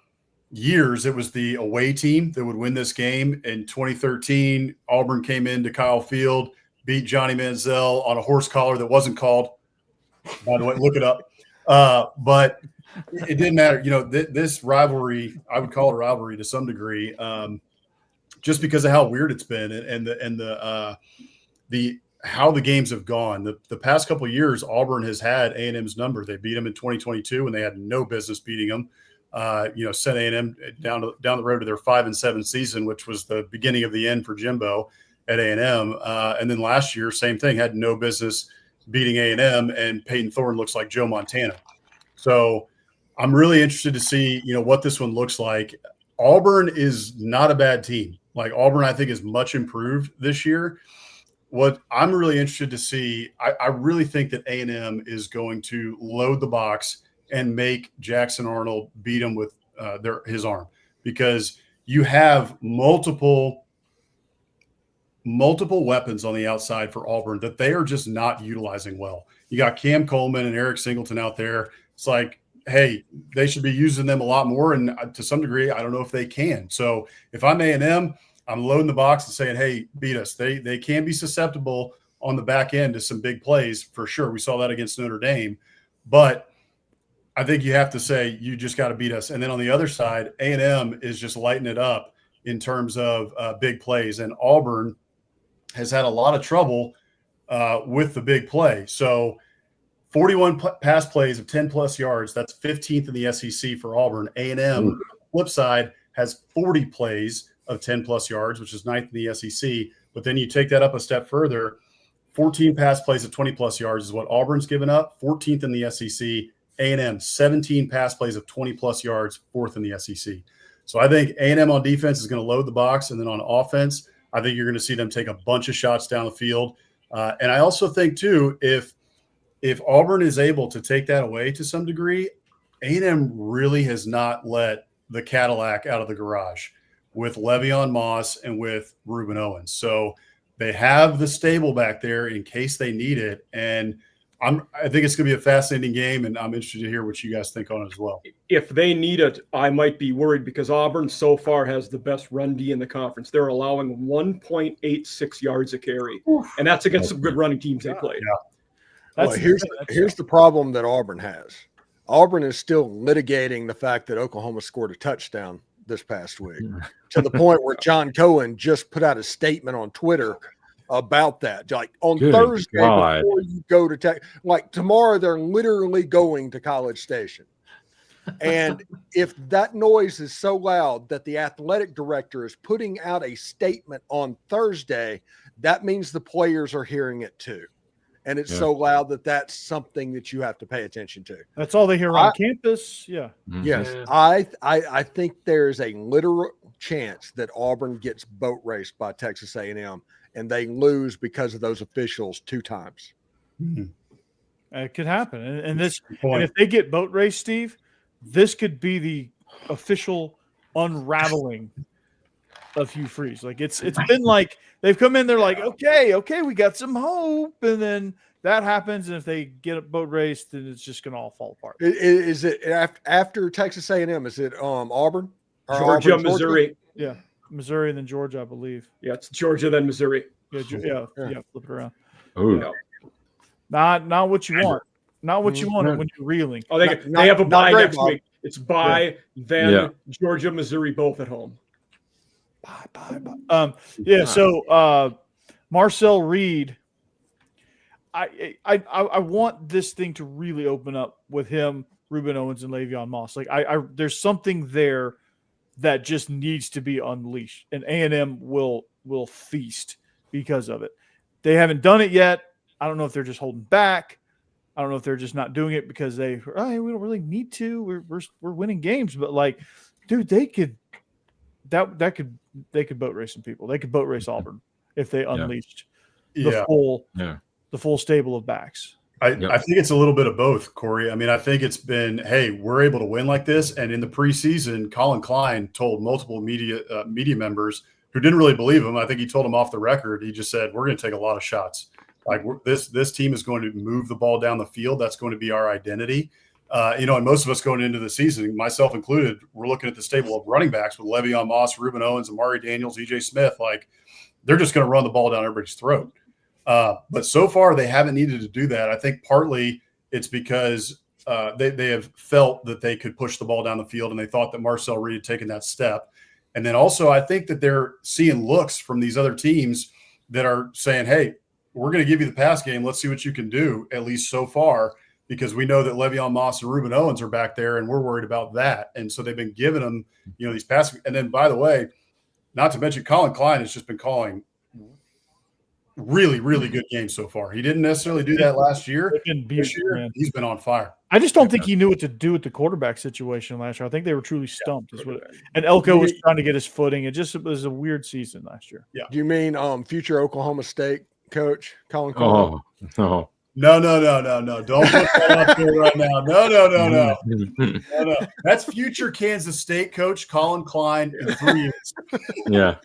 years, it was the away team that would win this game. In 2013, Auburn came into Kyle Field, beat Johnny Manziel on a horse collar that wasn't called. By the way, look it up. But it didn't matter. You know, this rivalry, I would call it a rivalry to some degree, just because of how weird it's been and the how the games have gone. The past couple of years, Auburn has had A&M's number. They beat them in 2022 when they had no business beating them. Sent A&M down the road to their 5-7 season, which was the beginning of the end for Jimbo at A&M. And then last year, same thing, had no business beating A&M, and Peyton Thorne looks like Joe Montana. So I'm really interested to see, what this one looks like. Auburn is not a bad team. Like Auburn, I think, is much improved this year. What I'm really interested to see, I really think that A&M is going to load the box and make Jackson Arnold beat him with his arm, because you have multiple weapons on the outside for Auburn that they are just not utilizing well. You got Cam Coleman and Eric Singleton out there. It's like, hey, they should be using them a lot more. And to some degree, I don't know if they can. So if I'm A&M, I'm loading the box and saying, hey, beat us. They can be susceptible on the back end to some big plays for sure. We saw that against Notre Dame. But I think you have to say you just got to beat us. And then on the other side, A&M is just lighting it up in terms of big plays. And Auburn has had a lot of trouble with the big play. So 41 pass plays of 10-plus yards, that's 15th in the SEC for Auburn. A&M, flip side, has 40 plays of 10-plus yards, which is 9th in the SEC. But then you take that up a step further, 14 pass plays of 20-plus yards is what Auburn's given up, 14th in the SEC. A&M, 17 pass plays of 20-plus yards, 4th in the SEC. So I think A&M on defense is going to load the box, and then on offense, I think you're going to see them take a bunch of shots down the field. And I also think, too, if Auburn is able to take that away to some degree, A&M really has not let the Cadillac out of the garage with Le'Veon Moss and with Reuben Owens. So they have the stable back there in case they need it. And I think it's going to be a fascinating game, and I'm interested to hear what you guys think on it as well. If they need it, I might be worried because Auburn so far has the best run D in the conference. They're allowing 1.86 yards a carry, and that's against some good running teams they played. Yeah. Well, here's the problem that Auburn has. Auburn is still litigating the fact that Oklahoma scored a touchdown this past week to the point where John Cohen just put out a statement on Twitter about that. Like on Thursday before you go to Tech, like tomorrow they're literally going to College Station. And if that noise is so loud that the athletic director is putting out a statement on Thursday, that means the players are hearing it too. And it's so loud that that's something that you have to pay attention to. That's all they hear on campus. Yeah. Mm-hmm. Yes. I think there's a literal chance that Auburn gets boat raced by Texas A&M and they lose because of those officials 2 times. Mm-hmm. It could happen. And if they get boat raced, Steve, this could be the official unraveling of Hugh Freeze. Like it's been like they've come in, they're like, okay, we got some hope, and then that happens, and if they get a boat race, then it's just gonna all fall apart. Is it after Texas A&M? Is it Auburn? Georgia, Missouri? Yeah, Missouri and then Georgia, I believe. Yeah, it's Georgia then Missouri. Yeah, flip it around. Oh, yeah. Not what you want. Not what you want when you're reeling. Oh, they have a bye next week. It's bye, then Georgia, Missouri, both at home. Bye. So Marcel Reed, I want this thing to really open up with him, Reuben Owens, and Le'Veon Moss. Like there's something there that just needs to be unleashed, and A&M will will feast because of it. They haven't done it yet. I don't know if they're just holding back. I don't know if they're just not doing it because we don't really need to. We're winning games, but like, dude, they could boat race some people. They could boat race Auburn if they unleashed the full stable of backs. I think it's a little bit of both, Corey. I mean, I think it's been, hey, we're able to win like this. And in the preseason, Colin Klein told multiple media members who didn't really believe him. I think he told them off the record. He just said, we're going to take a lot of shots. Like this team is going to move the ball down the field. That's going to be our identity. And most of us going into the season, myself included, we're looking at the stable of running backs with Le'Veon Moss, Reuben Owens, Amari Daniels, EJ Smith. Like, they're just going to run the ball down everybody's throat. But so far, they haven't needed to do that. I think partly it's because they have felt that they could push the ball down the field, and they thought that Marcel Reed had taken that step. And then also, I think that they're seeing looks from these other teams that are saying, hey, we're going to give you the pass game. Let's see what you can do, at least so far, because we know that Le'Veon Moss and Reuben Owens are back there, and we're worried about that. And so they've been giving them, these passes. And then, by the way, not to mention Colin Klein has just been calling really, really good games so far. He didn't necessarily do that last year. This year, he's been on fire. I just don't think he knew what to do with the quarterback situation last year. I think they were truly stumped. And Elko was trying to get his footing. It was a weird season last year. Yeah. Do you mean future Oklahoma State coach Colin Klein? Oh, no. Don't put that up there right now. No. That's future Kansas State coach Colin Klein in 3 years. Yeah.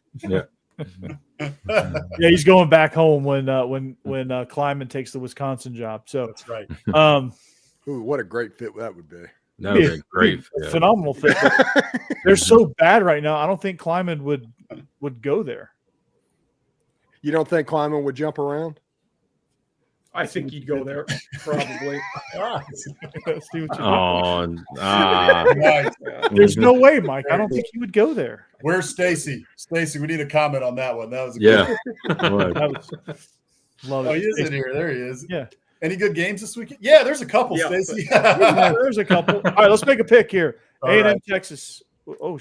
Yeah, he's going back home when Kleiman takes the Wisconsin job. So that's right. Ooh, what a great fit that would be. That would be a great fit. Phenomenal fit. They're so bad right now. I don't think Kleiman would go there. You don't think Kleiman would jump around? I think he'd go there, probably. There's no way, Mike. I don't think he would go there. Where's Stacy? Stacy, we need a comment on that one. That was love it. He is in here. There he is. Yeah. Any good games this weekend? Yeah, there's a couple, Stacy. There's a couple. All right, let's make a pick here. A&M, Texas. Oh,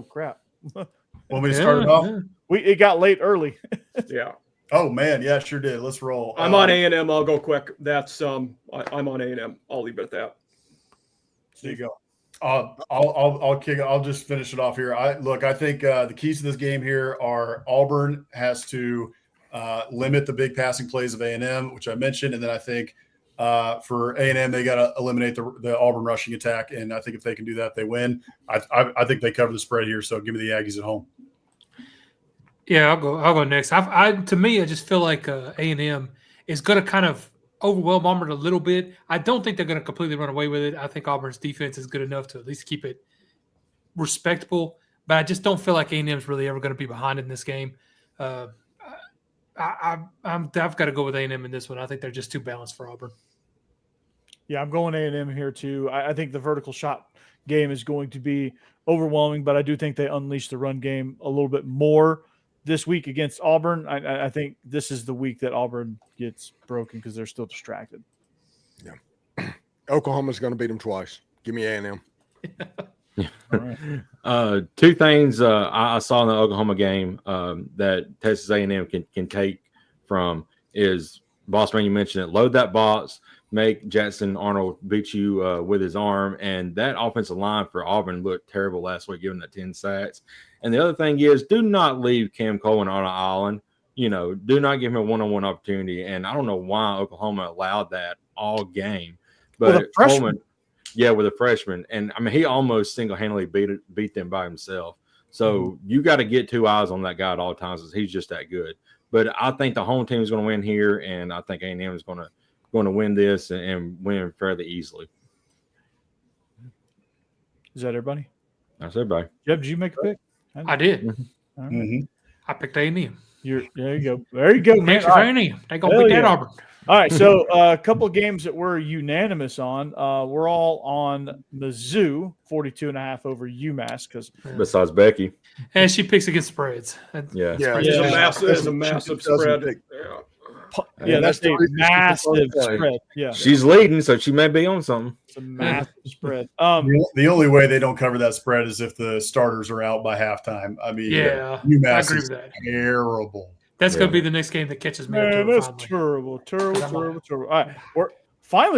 crap. Want me to start it off? It got late early. Yeah. Oh man, yeah, sure did. Let's roll. I'm on A&M. I'll go quick. That's I'm on A&M. I'll leave it at that. There you go. I'll kick it. I'll just finish it off here. I think the keys to this game here are Auburn has to limit the big passing plays of A&M, which I mentioned, and then I think for A&M they got to eliminate the Auburn rushing attack, and I think if they can do that, they win. I think they cover the spread here, so give me the Aggies at home. Yeah, I'll go next. To me, I just feel like A&M is going to kind of overwhelm Auburn a little bit. I don't think they're going to completely run away with it. I think Auburn's defense is good enough to at least keep it respectable, but I just don't feel like A&M is really ever going to be behind in this game. I've got to go with A&M in this one. I think they're just too balanced for Auburn. Yeah, I'm going A&M here too. I think the vertical shot game is going to be overwhelming, but I do think they unleash the run game a little bit more this week against Auburn. I think this is the week that Auburn gets broken because they're still distracted. Yeah. Oklahoma's going to beat them twice. Give me A&M. Right. Two things I saw in the Oklahoma game that Texas A&M can take from is, boss man, you mentioned it, load that box, make Jackson Arnold beat you with his arm, and that offensive line for Auburn looked terrible last week, giving that 10 sacks. And the other thing is, do not leave Cam Coleman on an island. Do not give him a one-on-one opportunity. And I don't know why Oklahoma allowed that all game. But Coleman, with a freshman. And, I mean, he almost single-handedly beat them by himself. So you got to get two eyes on that guy at all times because he's just that good. But I think the home team is going to win here, and I think A&M is going to win this and win fairly easily. Is that everybody? That's everybody. Jeb, did you make a pick? I did. Right. Mm-hmm. I picked A&M. There you go. There you go, man. Thanks for A&M. They're going to beat that Auburn. All right, so a couple of games that we're unanimous on. We're all on Mizzou, 42.5 over UMass. Besides Becky. And she picks against spreads. Yeah. It's a massive spread. that's a massive spread. Yeah, she's leading, so she may be on something. It's a massive spread. The only way they don't cover that spread is if the starters are out by halftime. I mean, UMass I agree with that. Terrible. That's going to be the next game that catches me. Man, that's terrible. All right,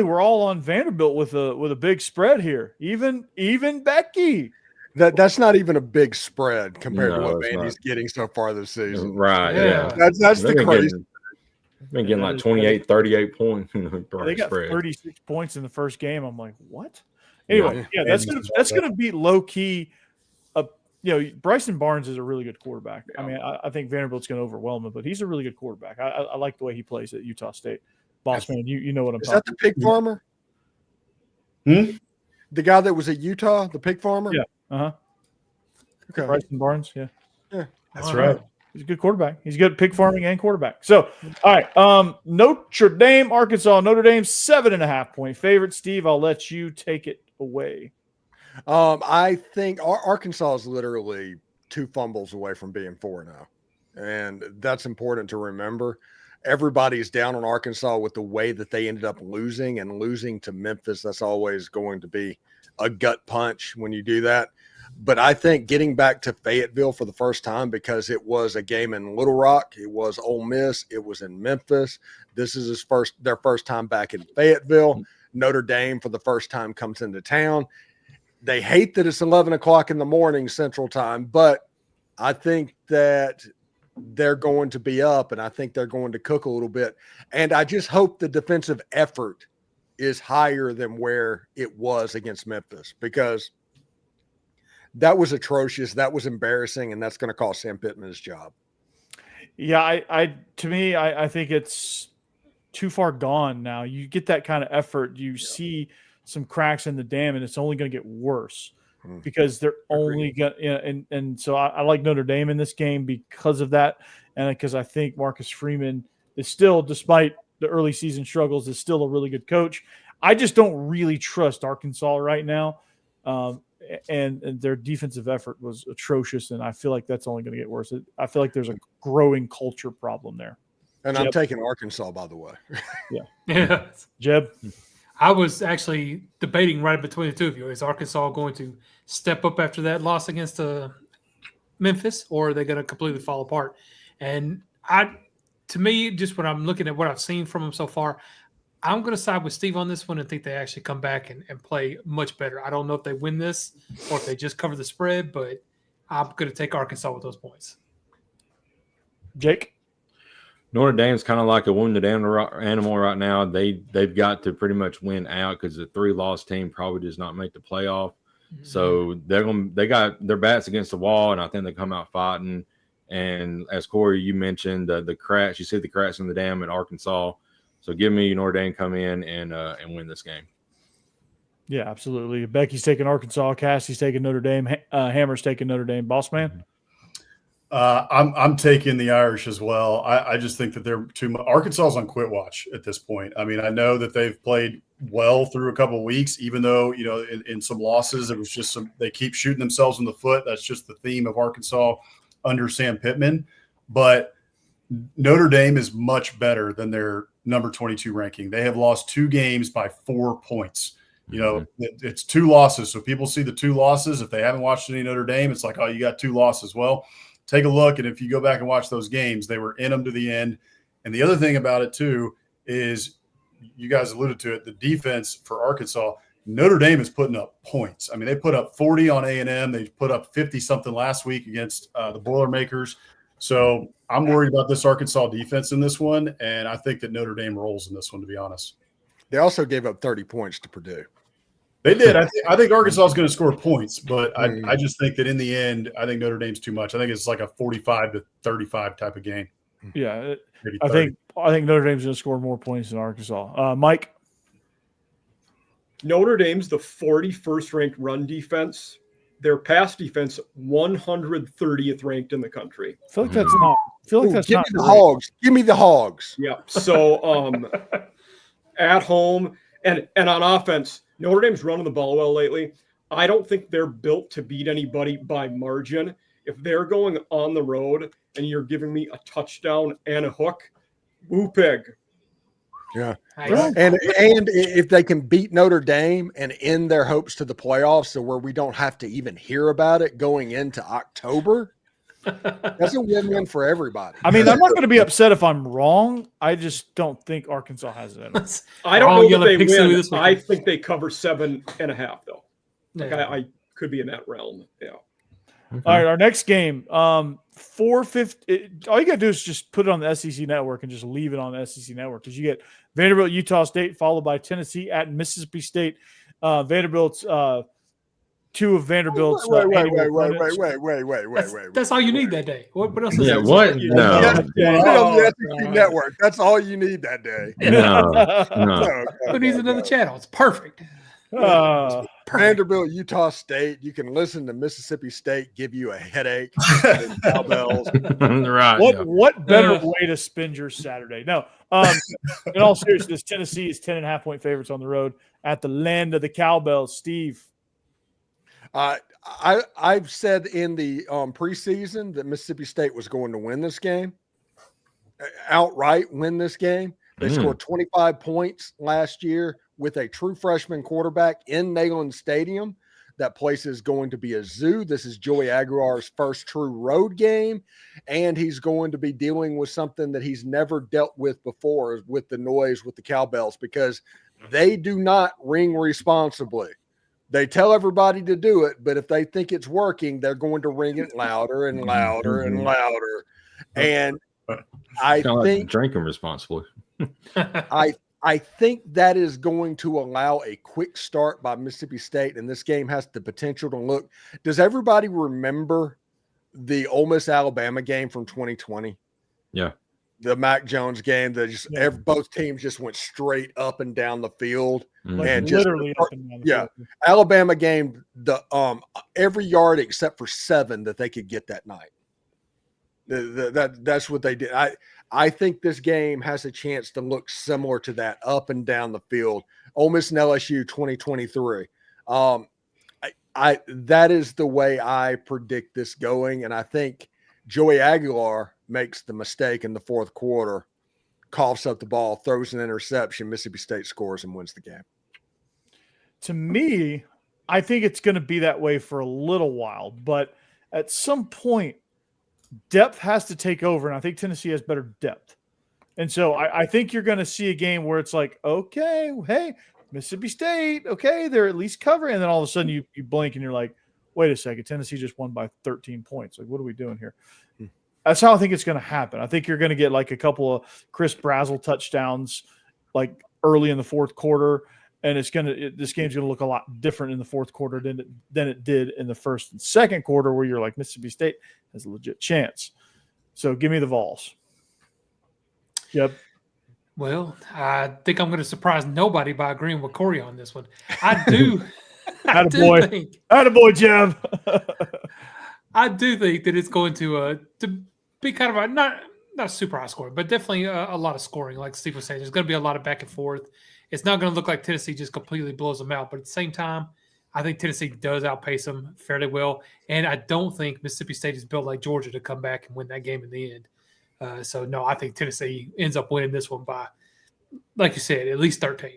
we're all on Vanderbilt with a big spread here. Even Becky. That's not even a big spread compared to what Vandy's getting so far this season. Right. Yeah. That's the crazy. Been getting like 28, 38 points. They got 36 points in the first game. I'm like, what? Anyway, that's gonna be low key. Bryson Barnes is a really good quarterback. Yeah. I mean, I think Vanderbilt's gonna overwhelm him, but he's a really good quarterback. I like the way he plays at Utah State. Boss man, you know what I'm talking about. Is that the pig farmer? The guy that was at Utah, the pig farmer? Yeah. Okay. Bryson Barnes. Yeah. That's right. He's a good quarterback. He's good at pig farming and quarterback. So, all right. Notre Dame, Arkansas. Notre Dame 7.5-point favorite. Steve, I'll let you take it away. I think Arkansas is literally 2 fumbles away from being 4-0, and that's important to remember. Everybody's down on Arkansas with the way that they ended up losing to Memphis. That's always going to be a gut punch when you do that. But I think getting back to Fayetteville for the first time, because it was a game in Little Rock, it was Ole Miss, it was in Memphis. This is their first time back in Fayetteville. Notre Dame for the first time comes into town. They hate that it's 11 o'clock in the morning Central Time, but I think that they're going to be up, and I think they're going to cook a little bit. And I just hope the defensive effort is higher than where it was against Memphis, because that was atrocious. That was embarrassing, and that's going to cost Sam Pittman his job. Yeah, I think it's too far gone now. You get that kind of effort, you see some cracks in the dam, and it's only going to get worse because they're only going to and so I like Notre Dame in this game because of that, and because I think Marcus Freeman is still, despite the early season struggles, is still a really good coach. I just don't really trust Arkansas right now. And their defensive effort was atrocious, and I feel like that's only going to get worse. I feel like there's a growing culture problem there. And Jeb? I'm taking Arkansas, by the way. Yeah. Jeb? I was actually debating right between the two of you. Is Arkansas going to step up after that loss against Memphis, or are they going to completely fall apart? And to me, just when I'm looking at what I've seen from them so far, I'm going to side with Steve on this one and think they actually come back and play much better. I don't know if they win this or if they just cover the spread, but I'm going to take Arkansas with those points. Jake? Notre Dame's kind of like a wounded animal right now. They've got to pretty much win out because the 3-loss team probably does not make the playoff. Mm-hmm. So they got their backs against the wall, and I think they come out fighting. And as Corey, you mentioned, the cracks, you see the cracks in the dam at Arkansas. So give me Notre Dame come in and win this game. Yeah, absolutely. Becky's taking Arkansas. Cassie's taking Notre Dame. Hammer's taking Notre Dame. Boss man? I'm taking the Irish as well. I just think that they're too much. Arkansas's on quit watch at this point. I mean, I know that they've played well through a couple of weeks, even though, in some losses, it was just they keep shooting themselves in the foot. That's just the theme of Arkansas under Sam Pittman. But Notre Dame is much better than their number 22 ranking. They have lost 2 games by 4 points. It's 2 losses. So people see the 2 losses. If they haven't watched any Notre Dame, it's like, oh, you got 2 losses. Well, take a look. And if you go back and watch those games, they were in them to the end. And the other thing about it too, is you guys alluded to it, the defense for Arkansas, Notre Dame is putting up points. I mean, they put up 40 on A&M. They put up 50 something last week against the Boilermakers. So I'm worried about this Arkansas defense in this one, and I think that Notre Dame rolls in this one, to be honest. They also gave up 30 points to Purdue. They did. I think Arkansas is going to score points, but I just think that in the end, I think Notre Dame's too much. I think it's like a 45-35 type of game. Yeah, I think Notre Dame's going to score more points than Arkansas. Mike? Notre Dame's the 41st ranked run defense. Their pass defense 130th ranked in the country. I feel like that's not. Give me the Hogs. Give me the Hogs. Yeah. So at home and on offense, Notre Dame's running the ball well lately. I don't think they're built to beat anybody by margin. If they're going on the road and you're giving me a touchdown and a hook, Woo pig. Yeah. Nice. And if they can beat Notre Dame and end their hopes to the playoffs, so where we don't have to even hear about it going into October, that's a win-win for everybody. I mean, I'm not going to be upset if I'm wrong. I just don't think Arkansas has it in them. I don't know that they win. I think they cover 7.5 though. Like Yeah. I could be in that realm. Yeah. Okay. All right, our next game, 4:50. All you got to do is just put it on the SEC network and just leave it on the SEC network because you get Vanderbilt, Utah State, followed by Tennessee at Mississippi State. Vanderbilt's two of Vanderbilt's. Wait. That's all you need that day. What else is Yeah, that? what? Yeah, No. put it on the SEC network. That's all you need that day. No. No, Who needs another channel? It's perfect. Uh, Vanderbilt, Utah State. You can listen to Mississippi State give you a headache. And cowbells. Right. what better way to spend your Saturday? No. In all seriousness, Tennessee is 10.5-point favorites on the road at the land of the cowbells. Steve. I've said in the preseason that Mississippi State was going to win this game, outright win this game. They scored 25 points last year with a true freshman quarterback in Neyland Stadium. That place is going to be a zoo. This is Joey Aguilar's first true road game, and he's going to be dealing with something that he's never dealt with before with the noise with the cowbells because they do not ring responsibly. They tell everybody to do it, but if they think it's working, they're going to ring it louder and louder and louder. And I think drinking responsibly. I think that is going to allow a quick start by Mississippi State, and this game has the potential to look. Does everybody remember the Ole Miss Alabama game from 2020? Yeah. The Mac Jones game that just both teams just went straight up and down the field. Like And literally just, up and down the field. Alabama game, the every yard except for 7 that they could get that night. That's what they did. I think this game has a chance to look similar to that up and down the field. Ole Miss and LSU 2023. That is the way I predict this going, and I think Joey Aguilar makes the mistake in the fourth quarter, coughs up the ball, throws an interception, Mississippi State scores and wins the game. To me, I think it's going to be that way for a little while, but at some point, depth has to take over, and I think Tennessee has better depth. And so I think you're going to see a game where it's like, okay, hey, Mississippi State, okay, they're at least covering, and then all of a sudden you blink and you're like, wait a second, Tennessee just won by 13 points. Like, what are we doing here? That's how I think it's going to happen. I think you're going to get like a couple of Chris Brazzell touchdowns like early in the fourth quarter, and this game's going to look a lot different in the fourth quarter than it did in the first and second quarter, where you're like, Mississippi State has a legit chance. So give me the Vols. Yep. Well, I think I'm going to surprise nobody by agreeing with Corey on this one. I do. Attaboy, Jim. I do think that it's going to be kind of a not super high scoring, but definitely a lot of scoring. Like Steve was saying, there's going to be a lot of back and forth. It's not going to look like Tennessee just completely blows them out, but at the same time, I think Tennessee does outpace them fairly well, and I don't think Mississippi State is built like Georgia to come back and win that game in the end. So, no, I think Tennessee ends up winning this one by, like you said, at least 13.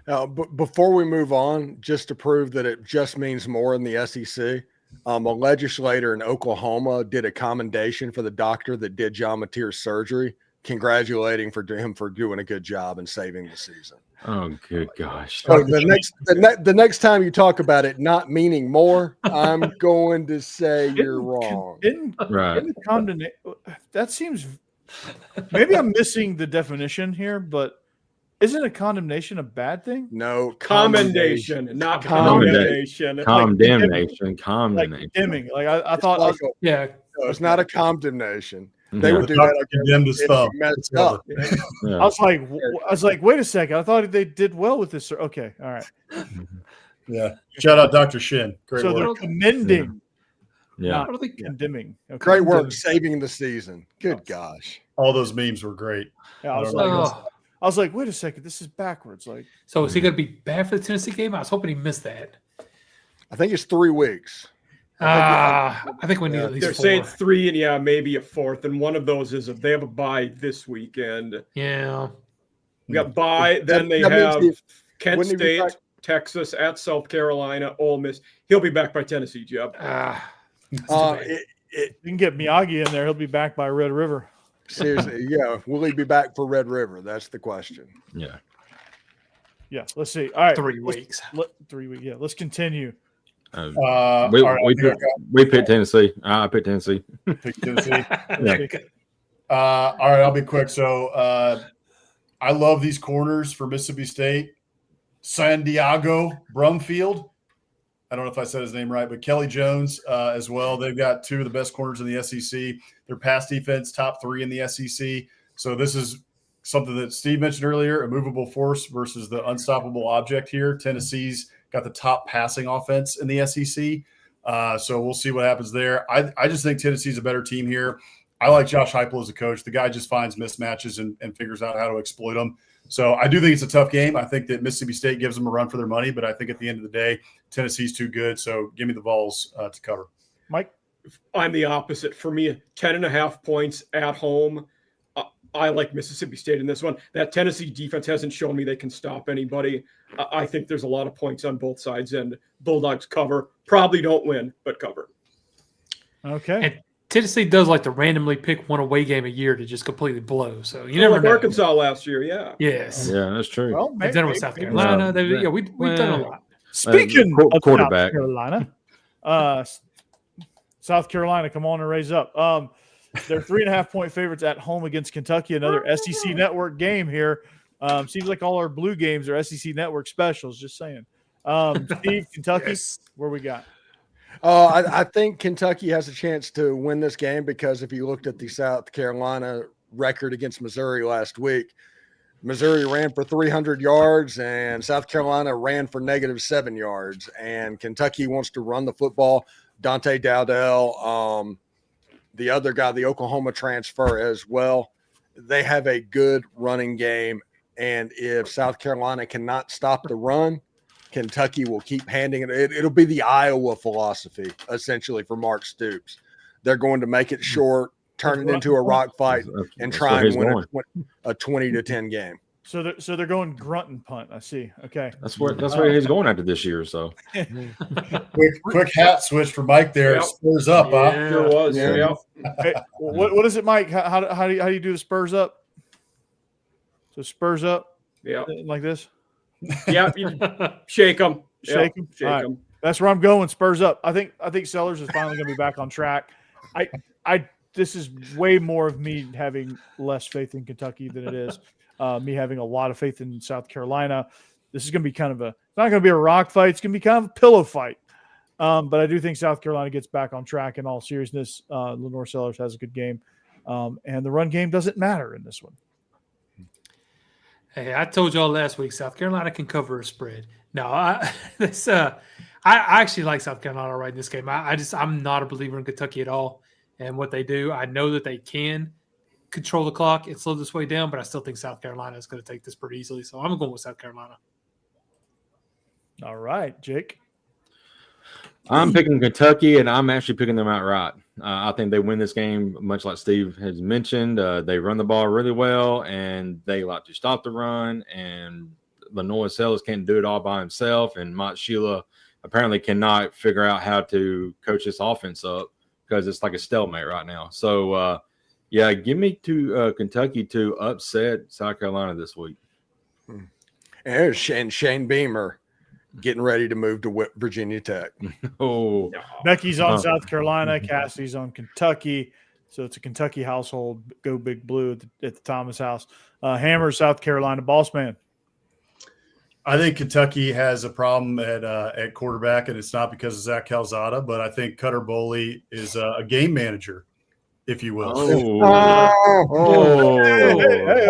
But before we move on, just to prove that it just means more in the SEC, a legislator in Oklahoma did a commendation for the doctor that did John Mateer's surgery, congratulating him for doing a good job and saving the season. Oh, good gosh. So the next time you talk about it not meaning more, I'm going to say you're wrong. That seems – maybe I'm missing the definition here, but isn't a condemnation a bad thing? No. Commendation, not condemnation. Condemnation. Like condemning. Like I thought – yeah. No, it's not a condemnation. They would do that condemned his thumb. Messed up. Yeah. I was like, wait a second. I thought they did well with this. Okay, all right. Yeah. Shout out Dr. Shin. Great so work. they're commending, Yeah. not condemning. Okay. Great work saving the season. Good gosh. All those memes were great. Yeah, I was like, wait a second. This is backwards. Like, so is he going to be bad for the Tennessee game? I was hoping he missed that. I think it's 3 weeks. I think we need at least They're 4. saying 3 and maybe a 4th, and one of those is they have a bye this weekend. Yeah. We got bye, then they have Kent State, Texas, at South Carolina, Ole Miss. He'll be back by Tennessee, Jeb. You can get Miyagi in there. He'll be back by Red River. Seriously, yeah. Will he be back for Red River? That's the question. Yeah. Yeah. Let's see. All right. 3 weeks. 3 weeks. Yeah. Let's continve. We picked Tennessee. I picked Tennessee. Pick Tennessee. Yeah. All right, I'll be quick. So I love these corners for Mississippi State. Santiago Brumfield. I don't know if I said his name right, but Kelly Jones as well. They've got 2 of the best corners in the SEC. Their pass defense, top 3 in the SEC. So this is something that Steve mentioned earlier, a movable force versus the unstoppable object here. Tennessee's got the top passing offense in the SEC. So we'll see what happens there. I just think Tennessee's a better team here. I like Josh Heupel as a coach. The guy just finds mismatches and figures out how to exploit them. So I do think it's a tough game. I think that Mississippi State gives them a run for their money, but I think at the end of the day, Tennessee's too good. So give me the Vols to cover. Mike? I'm the opposite. For me, 10.5 points at home. I like Mississippi State in this one. That Tennessee defense hasn't shown me they can stop anybody. I think there's a lot of points on both sides, and Bulldogs cover. Probably don't win, but cover. Okay. And Tennessee does like to randomly pick one away game a year to just completely blow. So you never know. Arkansas last year, yeah. Yes. Yeah, that's true. Well, They've done it with South Carolina. We've done a lot. Speaking of quarterback. South Carolina, South Carolina, come on and raise up. They're 3.5-point favorites at home against Kentucky. Another SEC Network game here. Seems like all our blue games are SEC Network specials. Just saying. Steve, Kentucky, where we got? I think Kentucky has a chance to win this game because if you looked at the South Carolina record against Missouri last week, Missouri ran for 300 yards and South Carolina ran for -7 yards. And Kentucky wants to run the football. Dante Dowdell, the other guy, the Oklahoma transfer as well. They have a good running game. And if South Carolina cannot stop the run, Kentucky will keep handing it. It'll be the Iowa philosophy, essentially, for Mark Stoops. They're going to make it short, turn it into a rock fight, and try and win a 20-10 game. So they're going grunt and punt. I see. Okay. That's where he's going after this year. So quick hat switch for Mike there. Yep. Spurs up, huh? Sure was. Yeah. Hey, what is it, Mike? How do you do the Spurs up? So Spurs up. Yeah. Like this. Yeah. Shake them. Shake them. Shake them. That's where I'm going. Spurs up. I think Sellers is finally going to be back on track. This is way more of me having less faith in Kentucky than it is me having a lot of faith in South Carolina. This is going to be it's not going to be a rock fight. It's going to be kind of a pillow fight. But I do think South Carolina gets back on track in all seriousness. Lenore Sellers has a good game. And the run game doesn't matter in this one. Hey, I told y'all last week South Carolina can cover a spread. No, I actually like South Carolina right in this game. I'm not a believer in Kentucky at all and what they do. I know that they can control the clock and slow this way down, but I still think South Carolina is going to take this pretty easily. So I'm going with South Carolina. All right, Jake. I'm picking Kentucky, and I'm actually picking them outright. I think they win this game, much like Steve has mentioned. They run the ball really well, and they like to stop the run. And Lenore Sellers can't do it all by himself, and Mike Sheila apparently cannot figure out how to coach this offense up because it's like a stalemate right now. So, give me to Kentucky to upset South Carolina this week. And Shane Beamer getting ready to move to Virginia Tech. Oh, Becky's on South Carolina. Cassie's on Kentucky. So it's a Kentucky household. Go Big Blue at the Thomas house. Hammer, South Carolina. Boss man. I think Kentucky has a problem at quarterback, and it's not because of Zach Calzada, but I think Cutter Boley is a game manager, if you will. Let's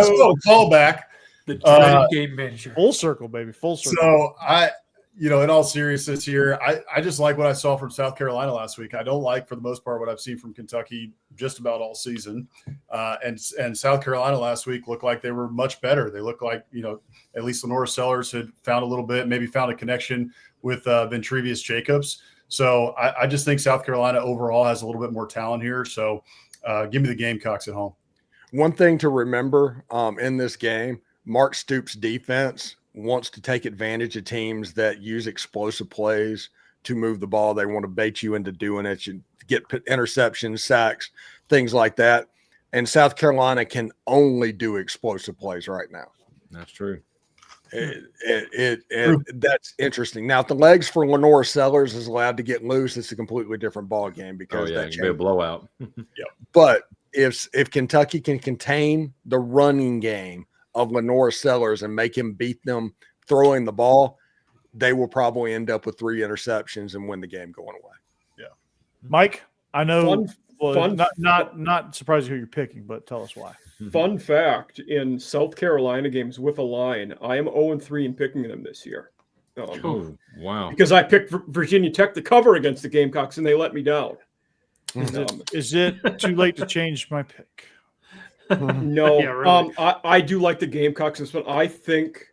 go callback. The game manager. Full circle, baby. Full circle. So in all seriousness here, I just like what I saw from South Carolina last week. I don't like, for the most part, what I've seen from Kentucky just about all season. And South Carolina last week looked like they were much better. They looked like, at least Lenore Sellers had found a little bit, maybe found a connection with Ventrevious Jacobs. So I just think South Carolina overall has a little bit more talent here. So give me the Gamecocks at home. One thing to remember in this game, Mark Stoops' defense wants to take advantage of teams that use explosive plays to move the ball. They want to bait you into doing it. You get interceptions, sacks, things like that. And South Carolina can only do explosive plays right now. That's true. That's interesting. Now, if the legs for Lenore Sellers is allowed to get loose, it's a completely different ball game because it can be a blowout. But if Kentucky can contain the running game of Lenore Sellers and make him beat them throwing the ball, they will probably end up with 3 interceptions and win the game going away. Yeah, Mike, I know. Fun, not surprised who you're picking, but tell us why. Fun fact: in South Carolina games with a line, I am 0-3 in picking them this year. Oh, wow! Because I picked Virginia Tech to cover against the Gamecocks, and they let me down. Is it too late to change my pick? No, Yeah, really. I do like the Gamecocks this one. I think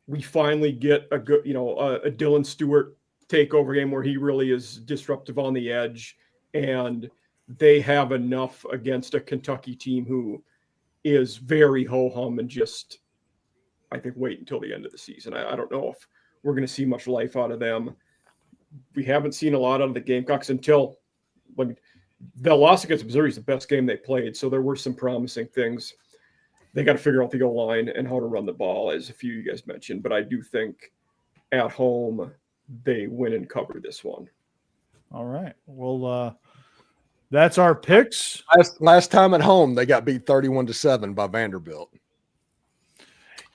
we finally get a good, a Dylan Stewart takeover game where he really is disruptive on the edge, and they have enough against a Kentucky team who is very ho-hum and just, I think, wait until the end of the season. I don't know if we're going to see much life out of them. We haven't seen a lot out of the Gamecocks until the loss against Missouri is the best game they played. So there were some promising things. They got to figure out the goal line and how to run the ball, as a few of you guys mentioned. But I do think at home they win and cover this one. All right. Well, that's our picks. Last time at home, they got beat 31-7 by Vanderbilt.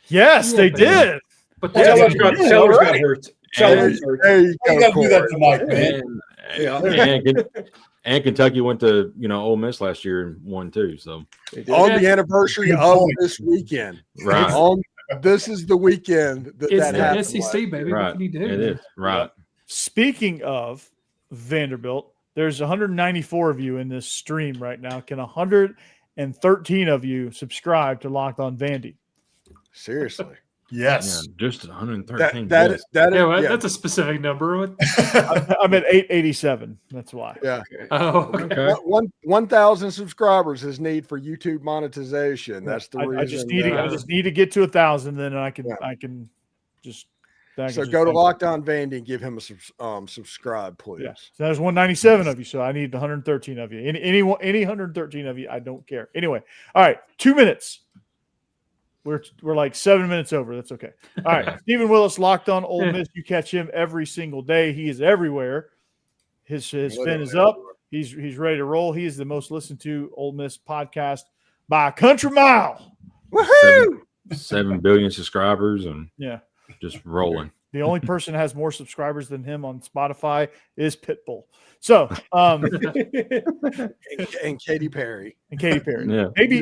Yes, they did. But Sellers got hurt. Sellers hurt. There you you go, got to do that Corey. to Mike, man. And Kentucky went to Ole Miss last year and won too. So On the anniversary Good of point. this weekend. right, This is the weekend that it's that the happened. SEC, baby. right, What can you do? it is right. Speaking of Vanderbilt, there's 194 of you in this stream right now. Can 113 of you subscribe to Locked On Vandy? Seriously. Yes. Yeah, just 113. That is That's a specific number. I'm at 887. That's why. yeah. Oh, okay. Okay. 1,000 subscribers is need for YouTube monetization. That's the reason. I just need to get to 1,000, then I can just. So go to Locked On Vandy and give him a subscribe, please. Yeah. So there's 197 of you. So I need 113 of you. Any 113 of you, I don't care. Anyway, all right, 2 minutes. We're like 7 minutes over. That's okay. All right, Stephen Willis, Locked On Ole Miss. You catch him every single day. He is everywhere. His fin is up. He's ready to roll. He is the most listened to Ole Miss podcast by a country mile. Woohoo! 7 billion subscribers and Yeah. just rolling. The only person that has more subscribers than him on Spotify is Pitbull. So, and Katy Perry. and Katy Perry. Yeah. Maybe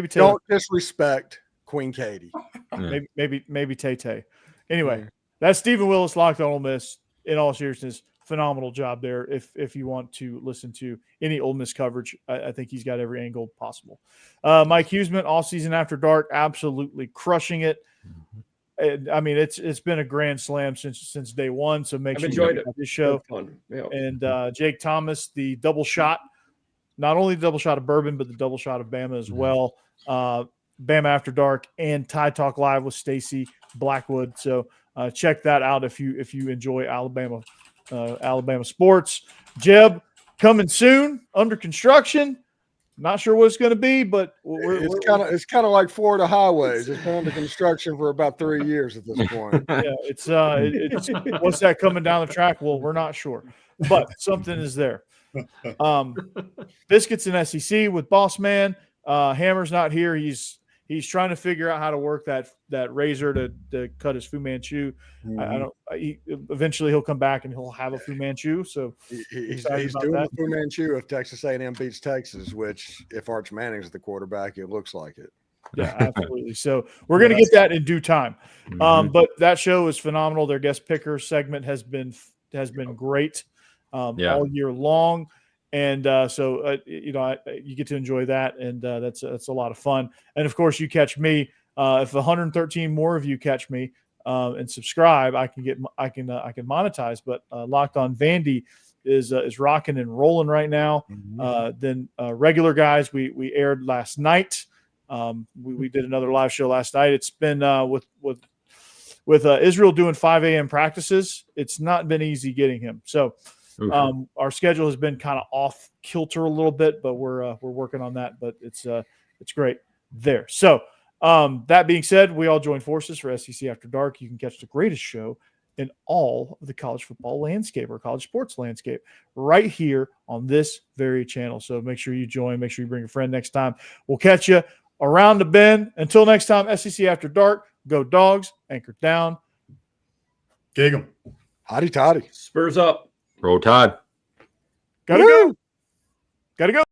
Taylor. Don't disrespect Queen Katy. Yeah. Maybe Tay. Anyway, that's Stephen Willis, Locked On Ole Miss. In all seriousness, phenomenal job there. If you want to listen to any Ole Miss coverage, I think he's got every angle possible. Mike Huseman, All Season After Dark, absolutely crushing it. I mean, it's been a grand slam since day one. So make sure you enjoyed check out this show. Fun. Yeah. And Jake Thomas, the double shot, not only the double shot of bourbon, but the double shot of Bama as well. Bama After Dark and Tide Talk Live with Stacy Blackwood. So check that out if you enjoy Alabama sports. Jeb coming soon, under construction. Not sure what it's going to be, but It's kind of like Florida highways. It's been under construction for about 3 years at this point. yeah, it's what's that coming down the track? Well, we're not sure, but something is there. Biscuits and SEC with Boss Man. Hammer's not here. He's trying to figure out how to work that razor to cut his Fu Manchu. Eventually he'll come back and he'll have a Fu Manchu. So he's doing the Fu Manchu if Texas A&M beats Texas, which if Arch Manning's the quarterback, it looks like it. Yeah, absolutely. So we're going to get that in due time. But that show is phenomenal. Their guest picker segment has been great all year long. And you get to enjoy that, and that's a lot of fun. And of course, you catch me. If 113 more of you catch me, and subscribe, I can monetize. But Locked On Vandy is rocking and rolling right now. Then regular guys, we aired last night. We did another live show last night. It's been with Israel doing 5 a.m. practices. It's not been easy getting him. So our schedule has been kind of off kilter a little bit, but we're working on that. But it's great there. So that being said, we all join forces for SEC After Dark. You can catch the greatest show in all of the college football landscape or college sports landscape right here on this very channel. So make sure you join. Make sure you bring a friend next time. We'll catch you around the bend. Until next time, SEC After Dark. Go Dogs. Anchor down. Gig 'em. Hotty toddy. Spurs up. Roll Tide. Gotta go.